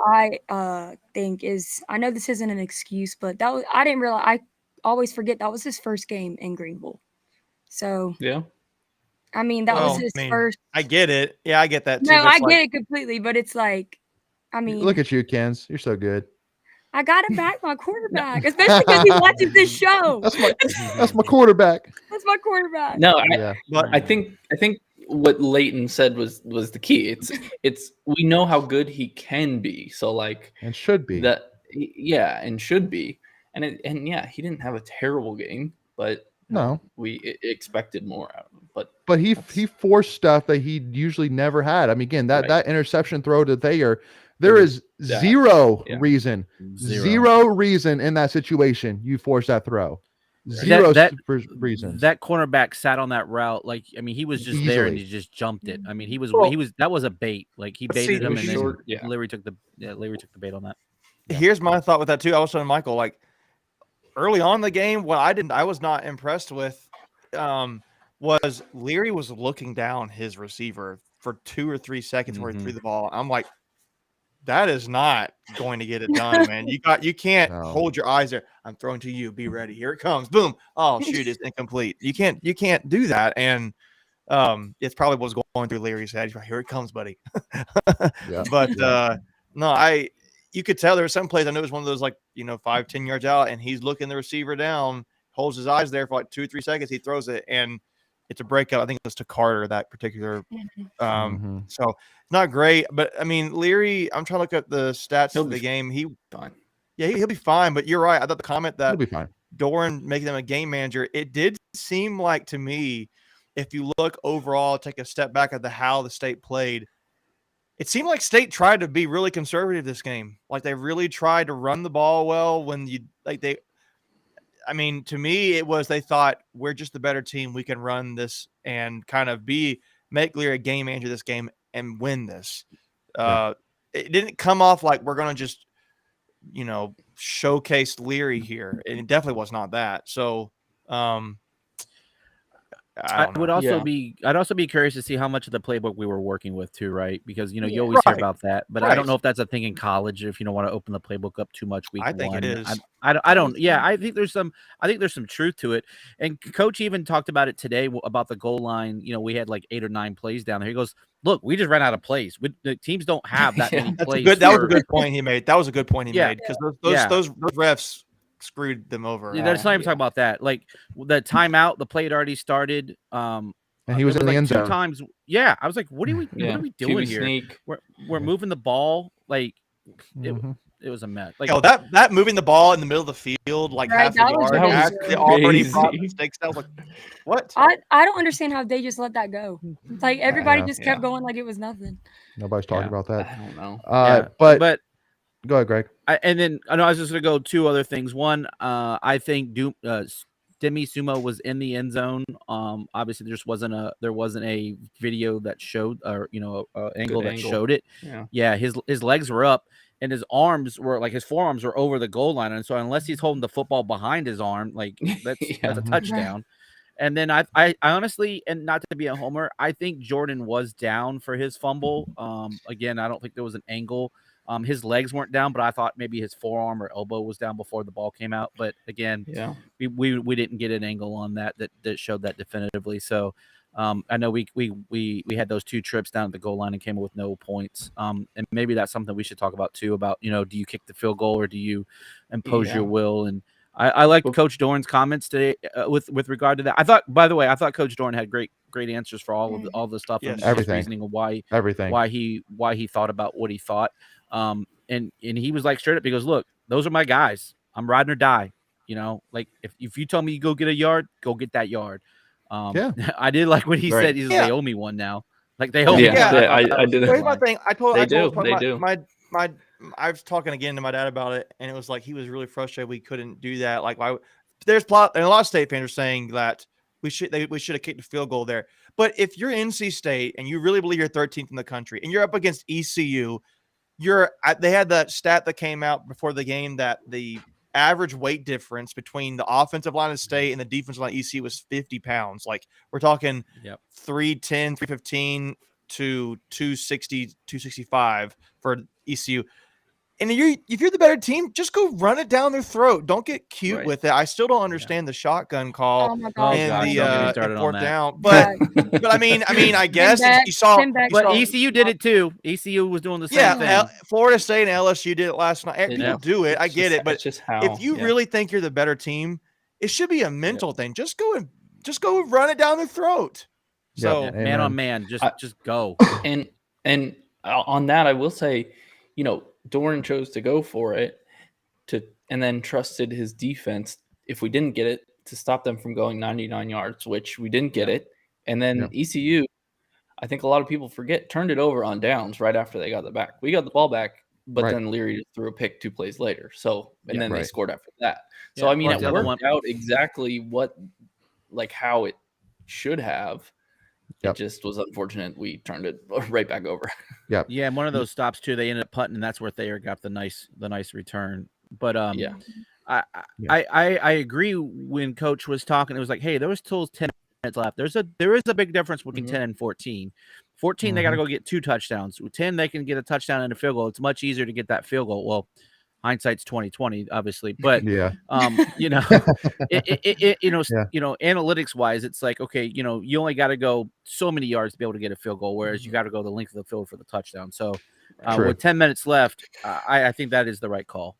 I think is, I know this isn't an excuse, but I didn't realize, I always forget that was his first game in Greenville. So yeah. I mean, that was his first. I get it. Yeah, I get that too. No, I get it completely, but it's like, I mean, look at you, Kens. You're so good. I gotta back my quarterback, especially because he watches this show. That's my quarterback. That's my quarterback. No, I think what Leighton said was the key. It's we know how good he can be, so like, and should be and should be, and he didn't have a terrible game, but we expected more out of him. But he forced stuff that he usually never had. I mean, again, that interception throw to Thayer, there is zero reason in that situation you force that throw. Zero reason. That cornerback sat on that route. Like, I mean, he was just there and he just jumped it. I mean, that was a bait. Like, he baited him, and then Leary took the bait on that. Here's my thought with that too. I was telling Michael, like, early on in the game, what I was not impressed with was Leary was looking down his receiver for 2 or 3 seconds where he threw the ball. I'm like, that is not going to get it done, man. You can't No. hold your eyes there. I'm throwing to you. Be ready. Here it comes. Boom. Oh shoot, it's incomplete. You can't do that. And it's probably what's going through Leary's head. He's like, here it comes, buddy. Yeah. But Yeah. no, you could tell there were some plays. I know it was one of those 5-10 yards out, and he's looking the receiver down, holds his eyes there for like 2-3 seconds. He throws it, and it's a breakout. I think it was to Carter, that particular. So it's not great, but I mean, Leary, I'm trying to look at the stats of the game. Fine. Yeah, he'll be fine. But you're right. I thought the comment that He'll be fine. Doran making them a game manager, it did seem like to me, if you look overall, take a step back at how the State played, it seemed like State tried to be really conservative this game. Like they really tried to run the ball well I mean, to me, it was they thought we're just the better team. We can run this and kind of make Leary a game manager this game and win this. It didn't come off like we're going to just, showcase Leary here. It definitely was not that. So, I'd also be curious to see how much of the playbook we were working with too, right? Because you always hear about that, but I don't know if that's a thing in college. If you don't want to open the playbook up too much week I think one. it is. I don't. Yeah, I think there's some truth to it. And Coach even talked about it today about the goal line. We had like 8 or 9 plays down there. He goes, "Look, we just ran out of plays. The teams don't have that many plays." That was a good point he made. That was a good point he made because those refs screwed them over. Yeah, that's not even talking about that. Like the timeout, the play had already started. And he was in the end zone 2 times. Yeah, I was like, "What are we doing here? Sneak. We're moving the ball like it was a mess." Like that moving the ball in the middle of the field, like half the yard, they already brought mistakes. I was like, "What?" I don't understand how they just let that go. Like everybody just kept going like it was nothing. Nobody's talking about that. I don't know. But go ahead, Greg. And then I was just going to go 2 other things. One, I think Demi Sumo was in the end zone. Obviously, there wasn't a video that showed angle that showed it. Yeah, his legs were up and his arms were like his forearms were over the goal line, and so unless he's holding the football behind his arm, like that's a touchdown. And then I honestly, and not to be a homer, I think Jordan was down for his fumble. Again, I don't think there was an angle. His legs weren't down, but I thought maybe his forearm or elbow was down before the ball came out. But again, we didn't get an angle on that showed that definitively. So I know we had those 2 trips down at the goal line and came up with no points. And maybe that's something we should talk about too. About do you kick the field goal or do you impose your will? And I liked Coach Doran's comments today with regard to that. I thought Coach Doran had great answers for all the stuff and everything, reasoning of why he thought about what he thought. And he was like straight up. He goes, "Look, those are my guys. I'm riding or die. Like if you tell me you go get a yard, go get that yard." I did like what he said. He says, "They owe me one now." Like they owe me. I did. Here's my thing. I told I was talking again to my dad about it, and it was like he was really frustrated we couldn't do that. Like, there's and a lot of State fans are saying that we should have kicked the field goal there. But if you're NC State and you really believe you're 13th in the country, and you're up against ECU, they had that stat that came out before the game that the average weight difference between the offensive line of State and the defensive line of ECU was 50 pounds. Like we're talking 310, 315 to 260, 265 for ECU. And if you're the better team, just go run it down their throat. Don't get cute with it. I still don't understand the shotgun call and the 4th down. But I mean, I guess you saw. But ECU did it too. ECU was doing the same thing. Florida State and LSU did it last night. People do it. I get it. But if you really think you're the better team, it should be a mental thing. Just go run it down their throat. So man on man, just go. And on that, I will say, Doran chose to go for it and then trusted his defense, if we didn't get it, to stop them from going 99 yards, which we didn't get it. And then ECU, I think a lot of people forget, turned it over on downs right after they got the back. We got the ball back, but then Leary just threw a pick 2 plays later. So, and then they scored after that. So, I mean, it worked out exactly how it should have. It just was unfortunate we turned it right back over. Yeah, and one of those stops too, they ended up punting, and that's where Thayer got the nice return. But I agree when Coach was talking. It was like, hey, there was still 10 minutes left. There is a big difference between 10 and 14. 14, they got to go get 2 touchdowns. With 10, they can get a touchdown and a field goal. It's much easier to get that field goal. Well, hindsight's 2020, obviously, but Yeah. you know, analytics wise, it's like, okay, you know, you only got to go so many yards to be able to get a field goal, whereas you got to go the length of the field for the touchdown. So with 10 minutes left, I think that is the right call.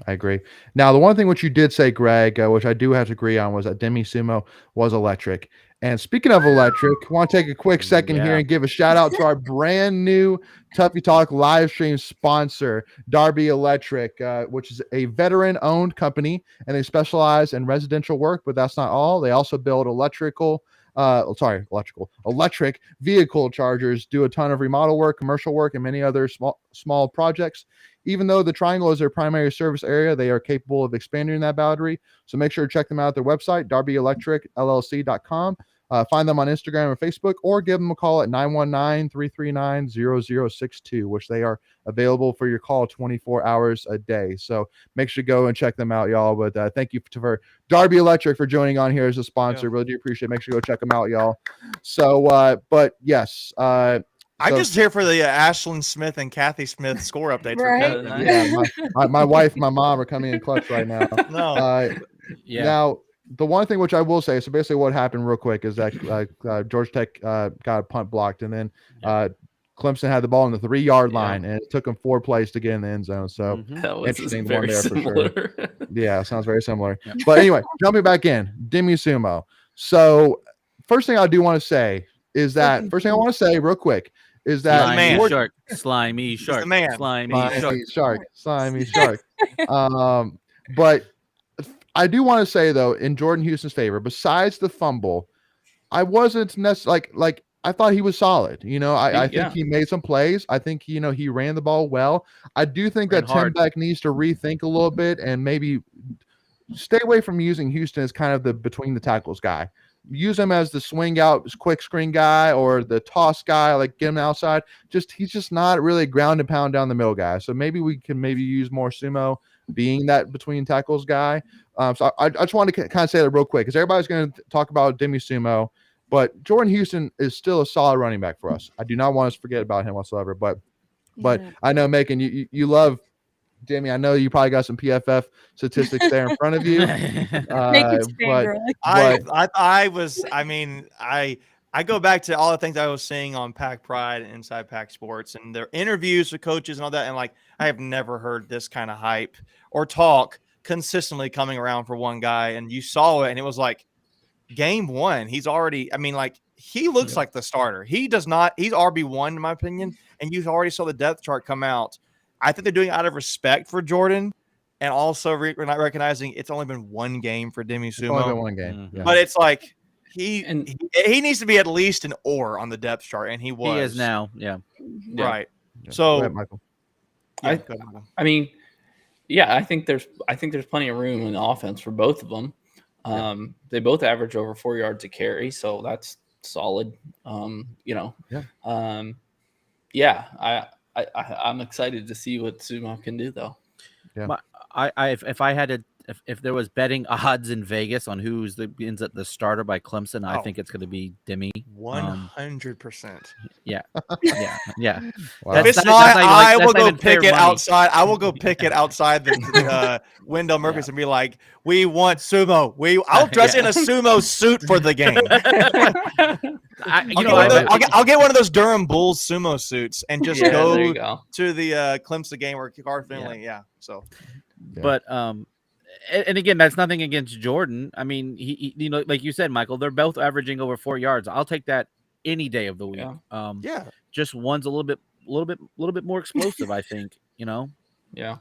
I agree. Now, the one thing which you did say, Greg, which I do have to agree on, was that Demi Sumo was electric. And speaking of electric, I want to take a quick second here and give a shout out to our brand new Tuffy Talk live stream sponsor, Darby Electric, which is a veteran-owned company, and they specialize in residential work, but that's not all. They also build electric vehicle chargers, do a ton of remodel work, commercial work, and many other small projects. Even though the Triangle is their primary service area, they are capable of expanding that boundary. So make sure to check them out at their website, darbyelectricllc.com. Find them on Instagram or Facebook, or give them a call at 919-339-0062, which they are available for your call 24 hours a day. So make sure to go and check them out, y'all. But thank you for Darby Electric for joining on here as a sponsor. Really do appreciate it. Make sure to go check them out, y'all. So, but yes, I'm just here for the Ashlyn Smith and Kathy Smith score updates. Right. Yeah, my wife and my mom are coming in clutch right now. No. Now, the one thing which I will say, so basically what happened real quick is that Georgia Tech got a punt blocked, and then Clemson had the ball on the 3-yard line, and it took them 4 plays to get in the end zone. So interesting one there for sure. Yeah, sounds very similar. Yeah. But anyway, jumping back in, Demi Sumo. So first thing I do want to say is that real quick is that slimy shark. But I do want to say though, in Jordan Houston's favor, besides the fumble, I wasn't necessarily like I thought he was solid. You know, I think he made some plays. I think he ran the ball well. I do think that Tim Beck needs to rethink a little bit and maybe stay away from using Houston as kind of the between the tackles guy. Use him as the swing out, quick screen guy, or the toss guy, like get him outside. He's just not really a ground and pound down the middle guy. So maybe we can use more Sumo being that between tackles guy. So I just wanted to kind of say that real quick because everybody's going to talk about Demi Sumo, but Jordan Houston is still a solid running back for us. I do not want us to forget about him whatsoever. But I know, Macon, you love Demi. I know you probably got some PFF statistics there in front of you. I go back to all the things I was seeing on Pack Pride and Inside Pack Sports and their interviews with coaches and all that. And like, I have never heard this kind of hype or talk consistently coming around for one guy. And you saw it and it was like game 1. He's already, he looks like the starter. He does not, he's RB1 in my opinion. And you already saw the depth chart come out. I think they're doing it out of respect for Jordan. And also we're not recognizing it's only been 1 game for Demi Sumo. Only been 1 game. Yeah. But it's like, he needs to be at least an or on the depth chart, and he was. He is now, right. Yeah. So, ahead, Michael. I think there's plenty of room in the offense for both of them. They both average over 4 yards a carry, so that's solid. I'm excited to see what Sumo can do, though. Yeah. If there was betting odds in Vegas on who ends up the starter by Clemson, I think it's going to be Demi. 100%. Yeah. Wow. If it's not, I will go pick it outside. I will go pick it outside the Wendell Murphy's and be like, "We want Sumo. I'll dress in a Sumo suit for the game. I'll get one of those Durham Bulls Sumo suits and just go to the Clemson game or Car Finley. Yeah. So, but and again, that's nothing against Jordan. I mean, he like you said, Michael, they're both averaging over 4 yards. I'll take that any day of the week. Just one's a little bit more explosive, I think. Yeah.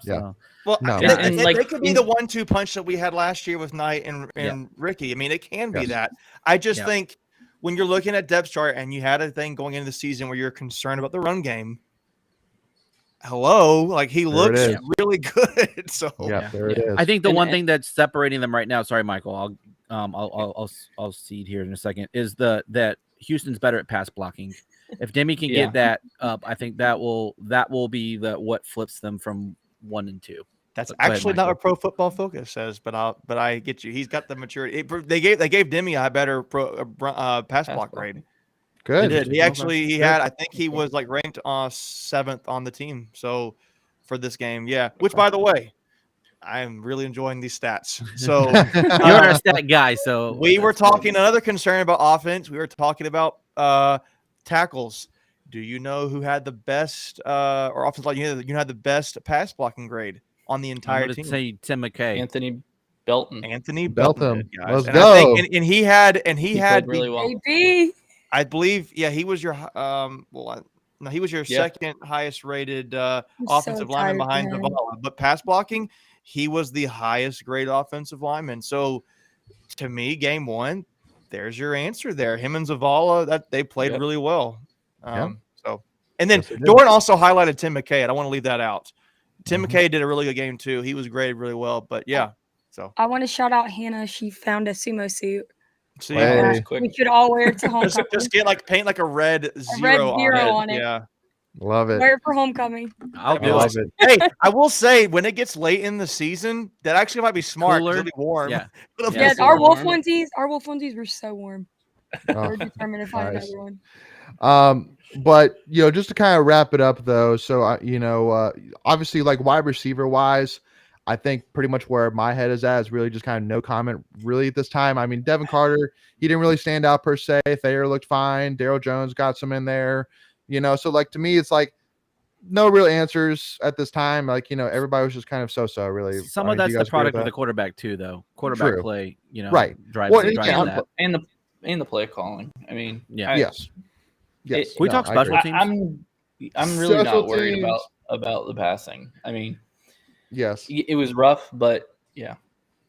So. Well, they could be the 1-2 punch that we had last year with Knight and Ricky. I mean, it can be that. I just think when you're looking at depth chart and you had a thing going into the season where you're concerned about the run game. Like he looks really good. So there it is. I think the one thing that's separating them right now. Sorry, Michael. I'll cede here in a second. Is that Houston's better at pass blocking. If Demi can get that up, I think that will be what flips them from 1 and 2. That's actually not what Pro Football Focus says, but I get you. He's got the maturity. They gave Demi a better pass block grade. Good. He did. He actually Good. had. I think he was like ranked 7th on the team. So for this game, yeah. Which, by the way, I am really enjoying these stats. So You're a stat guy, so we were talking another concern about offense. We were talking about tackles. Do you know who had the best or offensive line? You had the best pass blocking grade on the entire team. Say Tim McKay. Anthony Belton. Anthony Belton, did, guys. Let's and go. I think, and he had really well. AB. I believe, yeah, he was your no, he was your second highest rated offensive lineman behind Zavala. But pass blocking, he was the highest grade offensive lineman. So to me, game 1, there's your answer there. Him and Zavala, that they played really well. So, and then Doran also highlighted Tim McKay. I don't want to leave that out. Tim McKay did a really good game too. He was graded really well. But yeah, so I want to shout out Hannah. She found a sumo suit. See, we should all wear it to homecoming. just get paint like a red zero on it. Yeah, love it. Wear it for homecoming. I'll do love it. it. Hey, I will say when it gets late in the season, that actually might be smart. It'll be warm. Yeah. Yeah, our wolf onesies were so warm. We're determined to find another one. But just to kind of wrap it up though, so obviously like wide receiver wise, I think pretty much where my head is at is really just kind of no comment really at this time. I mean, Devin Carter, he didn't really stand out per se. Thayer looked fine. Daryl Jones got some in there, so like to me, it's like no real answers at this time. Like, everybody was just kind of so really. Some of that's the product of the quarterback too, though. Quarterback play, right. drives that. And the play calling. I mean, yes. Can we talk special teams? I'm really not worried about the passing. I mean, yes, it was rough, but yeah,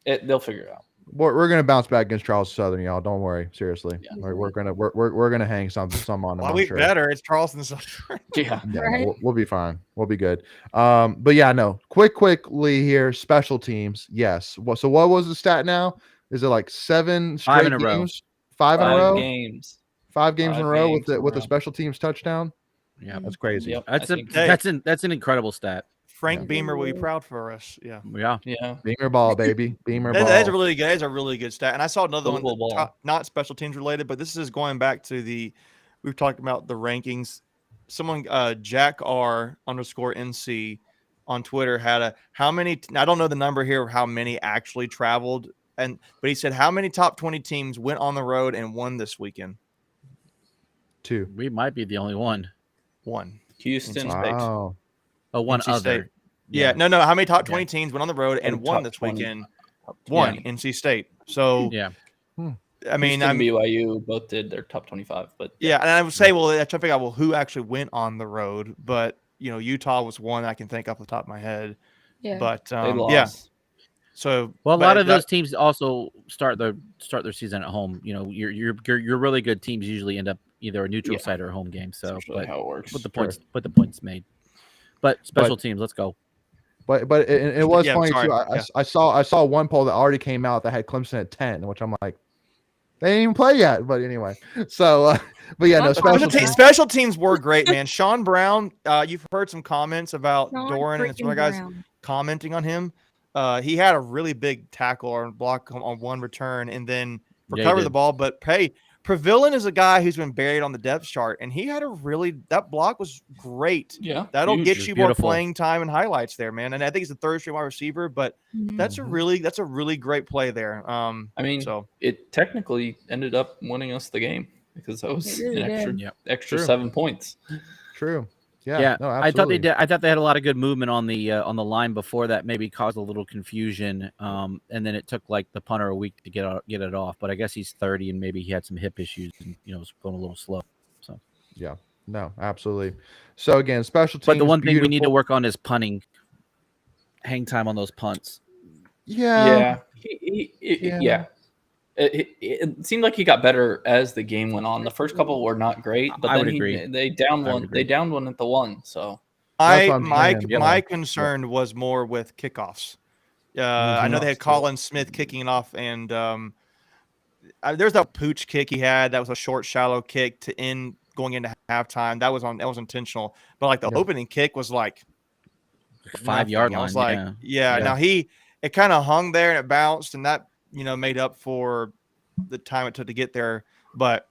they'll figure it out. We're gonna bounce back against Charleston Southern, y'all. Don't worry, seriously. Yeah. We're gonna hang some on them. Well, we better. It's Charleston Southern. Yeah, right? We'll be fine. We'll be good. But yeah, no. Quickly here. Special teams. Yes. So what was the stat now? Is it like 7 straight 5 in a row? games? 5 in a row. Games. 5 games in a row with a the special teams touchdown. Yeah, that's crazy. Yep, that's an incredible stat. Frank Beamer will be proud for us. Yeah. Beamer ball, baby. Beamer ball. That's a really good stat. And I saw another one, not special teams related, but this is going back to we've talked about the rankings. Someone, Jack R_NC on Twitter had how many, I don't know the number here of how many actually traveled, but he said how many top 20 teams went on the road and won this weekend? 2. We might be the only one. 1. Houston. Wow. Oh, one NC other. State. Yeah, no. How many top 20 teams went on the road and won this weekend? 1, NC State. So yeah, I mean, Houston and BYU both did their top 25, but yeah, and I would say, well, I try to figure out who actually went on the road, but Utah was one I can think off the top of my head. Yeah, but they lost. yeah. So a lot of those teams also start their season at home. Your really good teams usually end up either a neutral site or a home game. So that's really how it works. Put the points made. But special teams, let's go. But it was funny too. I Yeah. saw one poll that already came out that had Clemson at 10, which I'm like, they didn't even play yet. But anyway, so but yeah, no, special teams were great, man. Sean Brown, you've heard some comments about Doran and some other guys commenting on him. He had a really big tackle or block on one return and then recovered the ball. But hey, Previllen is a guy who's been buried on the depth chart, and he had that block was great. Yeah, that'll get you more playing time and highlights there, man. And I think it's a third-string wide receiver, but that's a really great play there. I mean, it technically ended up winning us the game because that was an extra 7 points. True. Yeah, no, I thought they did. I thought they had a lot of good movement on the line before that. Maybe caused a little confusion, and then it took like the punter a week to get it off. But I guess he's 30, and maybe he had some hip issues, and was going a little slow. So yeah, no, absolutely. So again, special teams. But the one thing we need to work on is punting. Hang time on those punts. Yeah. It seemed like he got better as the game went on. The first couple were not great, but then they downed one. They downed one at the 1. So my concern was more with kickoffs. I know they had Colin Smith kicking it off, and there's that pooch kick he had. That was a short, shallow kick to end going into halftime. That was intentional, but like the opening kick was like 5-yard line. I was like, Now it kind of hung there and it bounced, and that made up for the time it took to get there. But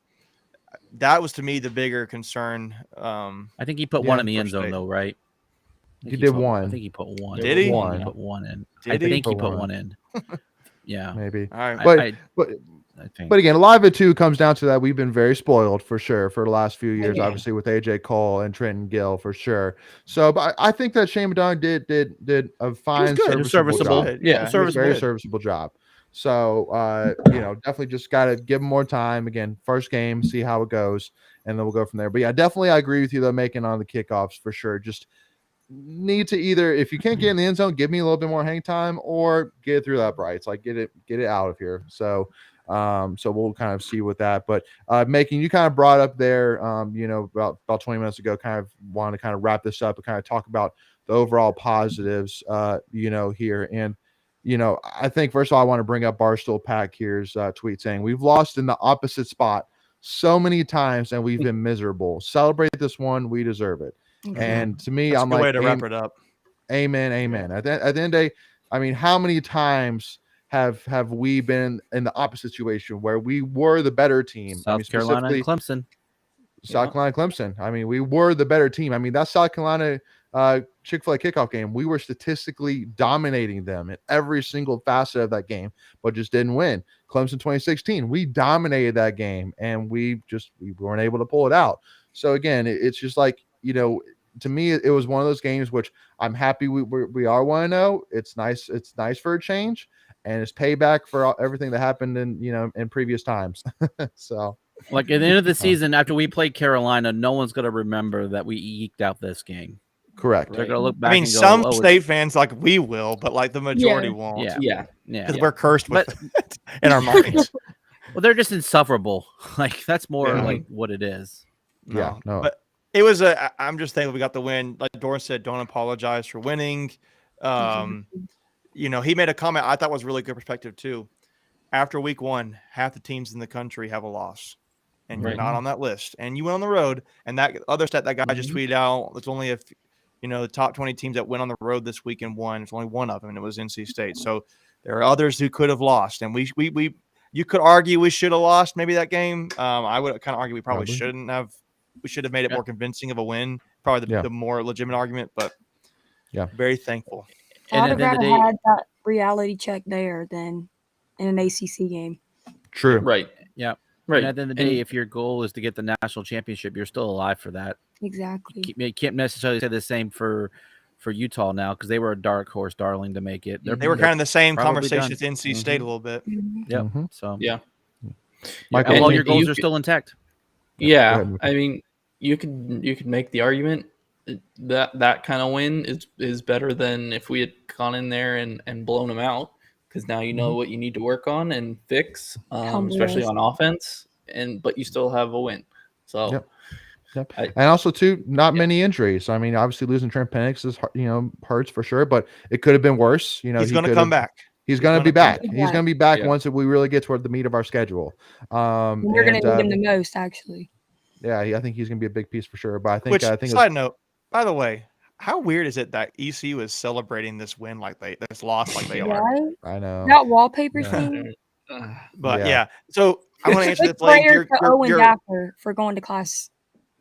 that was to me the bigger concern. I think he put one in the end zone though, right? He did one. I think he put one. Did he? He put one in. I think he put one in. Yeah, maybe. All right. But again, a lot of it too comes down to that we've been very spoiled for sure for the last few years, obviously with AJ Cole and Trenton Gill for sure. So, but I think that Shane McDonough did a fine, serviceable job. Yeah, very serviceable job. So, definitely just got to give him more time. Again, first game, see how it goes, and then we'll go from there. But yeah, definitely, I agree with you though, making on the kickoffs for sure. Just need to either, if you can't get in the end zone, give me a little bit more hang time, or get it through that Brights, like get it out of here. So we'll kind of see with that. But making, you kind of brought up there, about 20 minutes ago, kind of wanted to kind of wrap this up and kind of talk about the overall positives, here. And I think first of all, I want to bring up Barstool Pack here's tweet saying, "We've lost in the opposite spot so many times and we've been miserable. Celebrate this one, we deserve it." And to me, That's I'm a good way like, to wrap it up. Amen. At the end of the day, I mean, how many times have we been in the opposite situation where we were the better team? South Carolina and Clemson. South Carolina, Clemson. I mean, we were the better team. I mean, that South Carolina Chick-fil-A kickoff game, we were statistically dominating them in every single facet of that game, but just didn't win. Clemson 2016, we dominated that game, and we weren't able to pull it out. So again, it's just like, to me, it was one of those games which I'm happy we are 1-0. It's nice. It's nice for a change, and it's payback for everything that happened in previous times. So, like at the end of the season, after we played Carolina, no one's going to remember that we eked out this game. Correct. They're going to look back. I mean, some state fans like we will, but like the majority won't. Yeah. Because we're cursed with it in our minds. Well, they're just insufferable. Like that's more like what it is. No. But it was I'm just thankful we got the win. Like Doran said, don't apologize for winning. He made a comment I thought was really good perspective too. After week 1, half the teams in the country have a loss, and you're not on that list. And you went on the road, and that other stat that guy just tweeted out, it's only if the top 20 teams that went on the road this week and won. It's only one of them, and it was NC State. So there are others who could have lost, and you could argue we should have lost maybe that game. I would kind of argue we probably shouldn't have. We should have made it more convincing of a win. Probably the more legitimate argument, but very thankful. I'd have rather had that reality check there than in an ACC game. True. Right. Yeah. Right. And at the end of the day, if your goal is to get the national championship, you're still alive for that. Exactly. You can't necessarily say the same for Utah now, because they were a dark horse darling to make it. They were kind of the same conversation as NC State a little bit. Yep. So Michael, all your goals are still intact. Yeah, I mean, you could make the argument that kind of win is better than if we had gone in there and blown them out, because now you know what you need to work on and fix, especially on offense, but you still have a win. So, and also too, not many injuries. I mean, obviously losing Trent Penix is hurts for sure, but it could have been worse. He's going to come back. He's going to be back. He's going to be back once we really get toward the meat of our schedule. We're going to need him the most, actually. Yeah, I think he's going to be a big piece for sure. But I think side note, by the way, how weird is it that ECU is celebrating this win this loss like they are? I know. That wallpaper thing. But so I want to answer this. You're Owen Dapper for going to class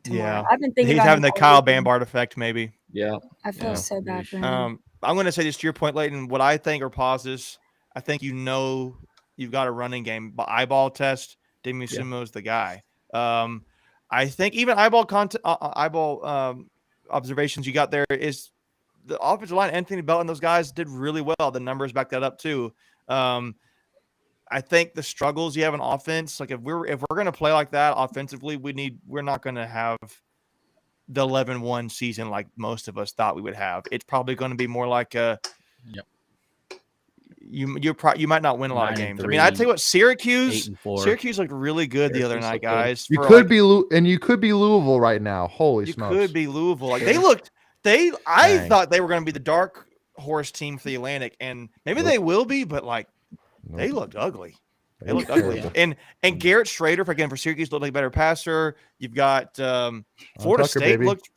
tomorrow. Yeah, I've been thinking he's having the Kyle Bambard effect, maybe. Yeah, I feel so bad for him. I'm going to say this to your point, Leighton. What I think are positives. I think you've got a running game, but eyeball test. Demi Sumo's the guy. I think even eyeball observations you got there is the offensive line. Anthony Bell and those guys did really well. The numbers back that up too. I think the struggles you have in offense, like if we're going to play like that offensively, we're not going to have the 11-1 season like most of us thought we would have. It's probably going to be more like a you might not win a lot of games. I mean, I'd tell you what, Syracuse looked really good the other night, guys. You could be Louisville right now. Holy smokes. You could be Louisville. Like I thought they were going to be the dark horse team for the Atlantic, and maybe they will be, but like they looked ugly. They looked ugly. And Garrett Schrader, for Syracuse, looked like a better passer. You've got Florida State looks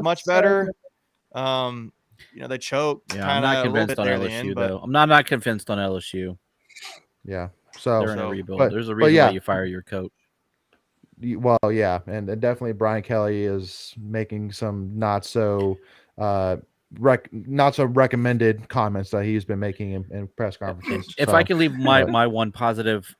much better. They choked. Yeah, I'm not convinced on LSU though. I'm not convinced on LSU. Yeah, so they're in a rebuild. There's a reason why you fire your coach. Well, yeah, and definitely Brian Kelly is making some not so recommended comments that he's been making in press conferences. If So, I can leave my one positive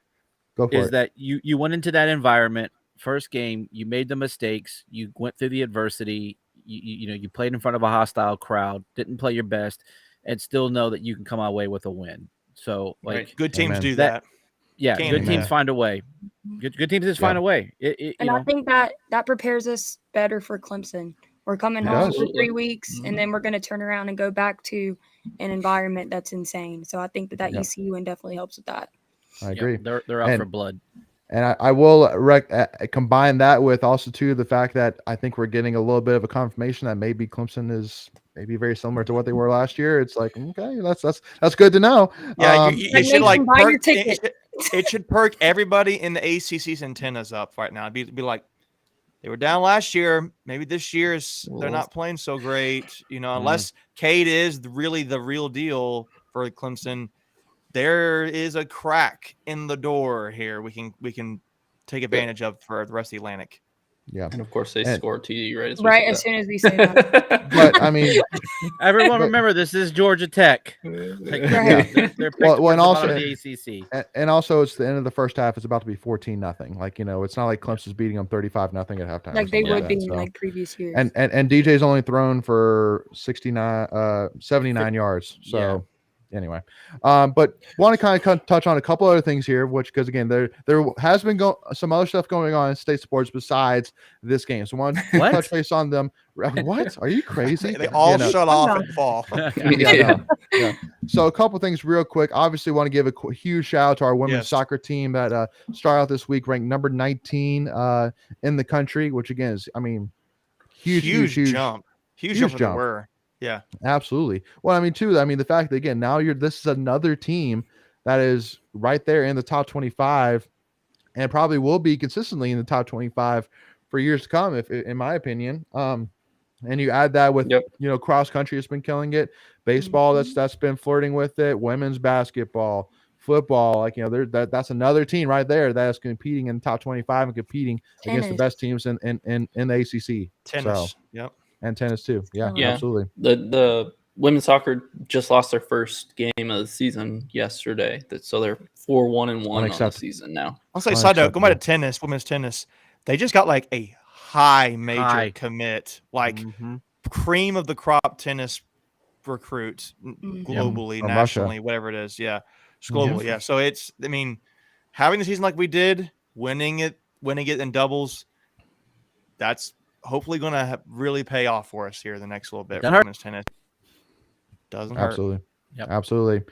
go for is it. that you went into that environment, first game, you made the mistakes, you went through the adversity, you played in front of a hostile crowd, didn't play your best, and still know that you can come away with a win. So like Good teams Amen. do that. yeah, Can good do teams that. find a way. Good teams just find a way. And I think that prepares us better for Clemson. We're coming It home does. for 3 weeks, and then we're going to turn around and go back to an environment that's insane. So I think that ECU win definitely helps with that. I agree. They're out for blood. And I will combine that with also too the fact that I think we're getting a little bit of a confirmation that maybe Clemson is maybe very similar to what they were last year. It's like, okay, that's good to know. Yeah, you should like buy your perk, ticket. it should perk everybody in the ACC's antennas up right now. It'd be like, they were down last year. Maybe this year they're not playing so great. Unless Cade is really the real deal for Clemson, there is a crack in the door here. We can take advantage of for the rest of the Atlantic. Yeah, and of course they score TD as soon as we say that. But I mean, everyone remember this is Georgia Tech. They're and also the ACC, and also it's the end of the first half. It's about to be 14-0. Like it's not like Clemson's beating them 35-0 at halftime. Like they would be in like previous years. And DJ's only thrown for 79 yards. So. Anyway, but want to kind of touch on a couple other things here, because again, there has been some other stuff going on in state sports besides this game. So I want to touch base on them. What? Are you crazy? They all shut off and fall. Yeah. So a couple things real quick. Obviously, want to give a huge shout out to our women's soccer team that started out this week ranked number 19 in the country, which again is, I mean, huge jump. Huge jump. They were. Yeah, absolutely. Well, I mean, too, the fact that again, now this is another team that is right there in the top 25 and probably will be consistently in the top 25 for years to come, if in my opinion. And you add that with, cross country has been killing it, baseball that's been flirting with it, women's basketball, football, that's another team right there that is competing in the top 25 and competing against the best teams in the ACC. Tennis. So, and tennis too. Yeah, absolutely. The women's soccer just lost their first game of the season yesterday. So they're 4-1-1 on the season now. I'll say side note, going back to tennis, women's tennis, they just got like a high major commit, like cream of the crop tennis recruits globally, nationally, whatever it is. Yeah, it's global. Yeah, so it's, having the season like we did, winning it in doubles, that's hopefully going to really pay off for us here the next little bit. Women's tennis doesn't hurt. Absolutely. Yep. Absolutely.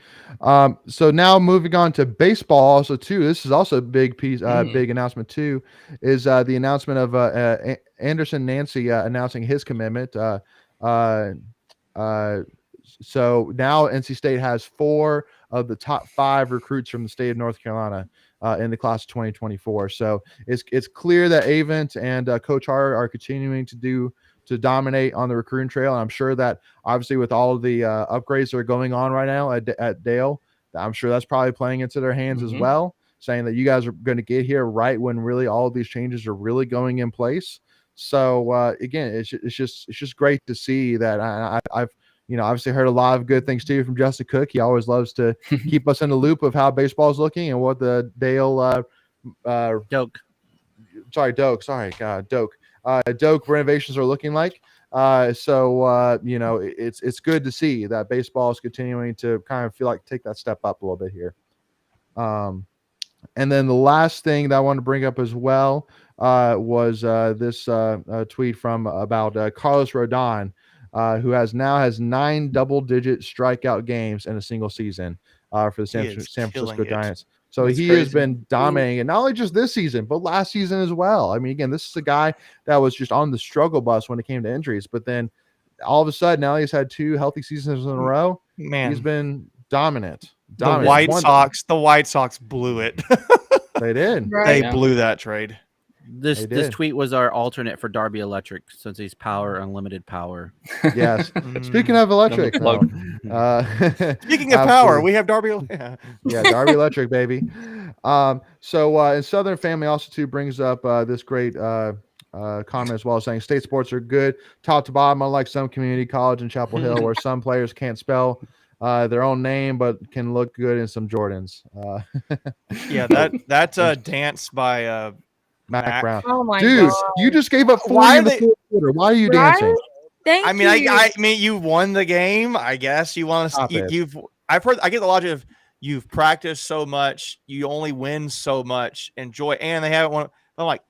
So now moving on to baseball also too. This is also a big piece, big announcement too, is the announcement of Anderson Nancy announcing his commitment. So now NC State has 4 of the top 5 recruits from the state of North Carolina in the class of 2024. So it's clear that Avent and Coach Hart are continuing to dominate on the recruiting trail. And I'm sure that obviously with all of the upgrades that are going on right now at Dale, I'm sure that's probably playing into their hands as well, saying that you guys are going to get here right when really all of these changes are really going in place. So again, it's just great to see that. I've obviously heard a lot of good things too from Justin Cook. He always loves to keep us in the loop of how baseball is looking and what the Dale Doak renovations are looking like. So it's good to see that baseball is continuing to kind of feel like take that step up a little bit here. And then the last thing that I want to bring up as well was this tweet about Carlos Rodon, who has 9 double-digit strikeout games in a single season for the San Francisco Giants. So he has been dominating it, not only just this season, but last season as well. Again, this is a guy that was just on the struggle bus when it came to injuries, but then all of a sudden now he's had 2 healthy seasons in a row. Man, he's been dominant. The White Sox blew it. They did. They blew that trade. This tweet was our alternate for Darby Electric, since he's unlimited power. Yes. Speaking of electric, speaking of power, we have Darby. Yeah, Darby Electric, baby. And Southern Family also too brings up this great comment as well, saying state sports are good top to bottom, unlike some community college in Chapel Hill where some players can't spell their own name but can look good in some Jordans. Yeah, that's a dance by Mac Brown. Oh my Dude, God. you just gave up 40 Why in the they- fourth quarter. Why are you Right? dancing? Thank I mean, you. I mean, you won the game. I guess you want Stop to. it. I've heard. I get the logic of you've practiced so much, you only win so much. Enjoy, and they haven't won. I'm like,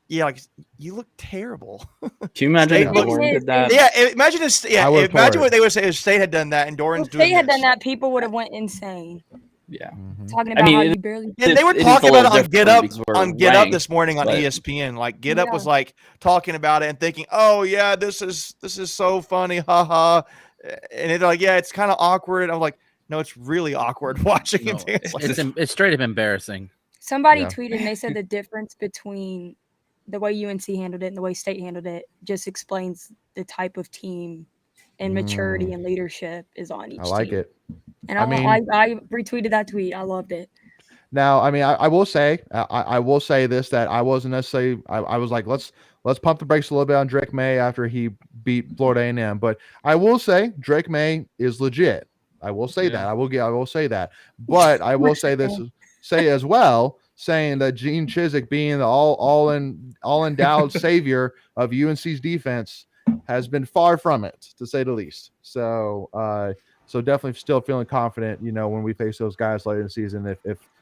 yeah, like you look terrible. Can you imagine if State Doran did that? Yeah, imagine if. I Yeah, would imagine pour what it. they would say if State had done that and If Doran's they doing had this. done that, people would have went insane. Yeah. Talking about how you barely. And they were It is talking a about little it on Get different Up because we're on Get Up ranked, this morning on but- ESPN. Like Get Up Yeah. was like talking about it and thinking, "Oh yeah, this is so funny, haha." And they're like, "Yeah, it's kind of awkward." I'm like, "No, it's really awkward watching No, it dance like this." it's straight up embarrassing. Somebody Yeah. tweeted and they said the difference between the way UNC handled it and the way State handled it just explains the type of team and maturity and leadership is on each I like team. it. And I I mean- retweeted that tweet. I loved it. Now, I mean, I will say, I will say this, that I wasn't necessarily, I was like, let's pump the brakes a little bit on Drake May after he beat Florida A&M. But I will say Drake May is legit. I will say that. I will say that. But I will say this, say as well, saying that Gene Chizik being the all endowed savior of UNC's defense has been far from it, to say the least. So definitely still feeling confident, when we face those guys later in the season.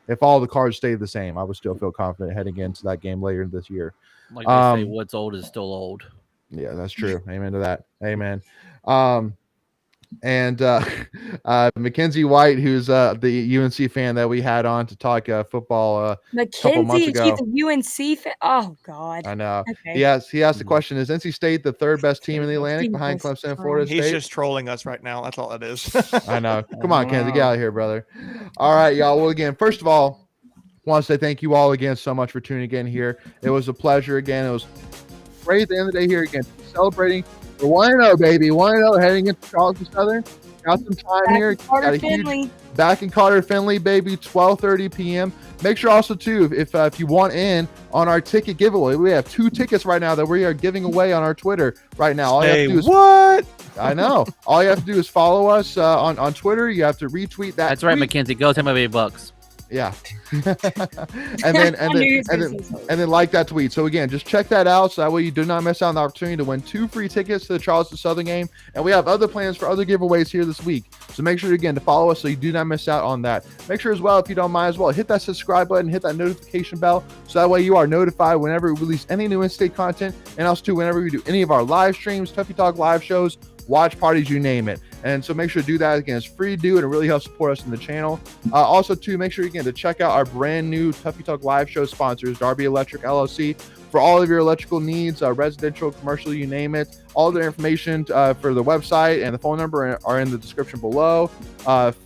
If all the cards stayed the same, I would still feel confident heading into that game later this year. Like they say, what's old is still old. Yeah, that's true. Amen to that. Amen. And Mackenzie White, who's the UNC fan that we had on to talk football couple months Mackenzie, ago. she's a UNC fan. Oh God. I know. Okay. He asked the question, is NC State the third best team in the Atlantic behind Jesus Clemson and Florida He's State? just trolling us right now. That's all it is. I know. Come on, Kenzie, get out of here, brother. All right, y'all. Well, again, first of all, want to say thank you all again so much for tuning in here. It was a pleasure again. It was great at the end of the day here again, celebrating. We're 1-0, baby. 1-0 heading into Charleston Southern. Got some time Back here. in Carter Got a Finley. back in Carter Finley, baby. 12:30 p.m. Make sure also too, if you want in on our ticket giveaway, we have 2 tickets right now that we are giving away on our Twitter right now. All you have to do is what? I know. All you have to do is follow us on Twitter. You have to retweet that. That's right, tweet. Mackenzie. Go tell my baby bucks. Yeah. and then like that tweet. So again, just check that out so that way you do not miss out on the opportunity to win 2 free tickets to the Charleston Southern game. And we have other plans for other giveaways here this week. So make sure again to follow us so you do not miss out on that. Make sure as well, if you don't mind as well, hit that subscribe button, hit that notification bell so that way you are notified whenever we release any new in-state content, and also too whenever we do any of our live streams, Tuffy Talk live shows, watch parties, you name it. And so make sure to do that. Again, it's free to do, and it really helps support us in the channel. Also too, make sure again to check out our brand new Tuffy Talk live show sponsors, Darby Electric LLC, for all of your electrical needs, residential, commercial, you name it. All their information for the website and the phone number are in the description below.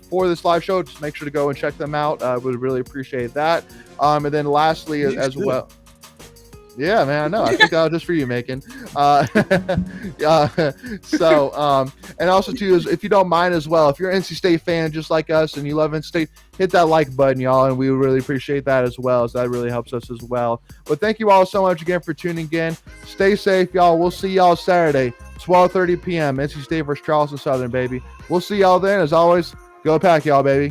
For this live show, just make sure to go and check them out. Would really appreciate that. And then lastly, as well. Yeah, man, I know. I think that was just for you, Macon. And also too, is if you don't mind as well, if you're an NC State fan just like us and you love NC State, hit that like button, y'all, and we would really appreciate that as well, as that really helps us as well. But thank you all so much again for tuning in. Stay safe, y'all. We'll see y'all Saturday, 12:30 p.m. NC State versus Charleston Southern, baby. We'll see y'all then. As always, go Pack, y'all, baby.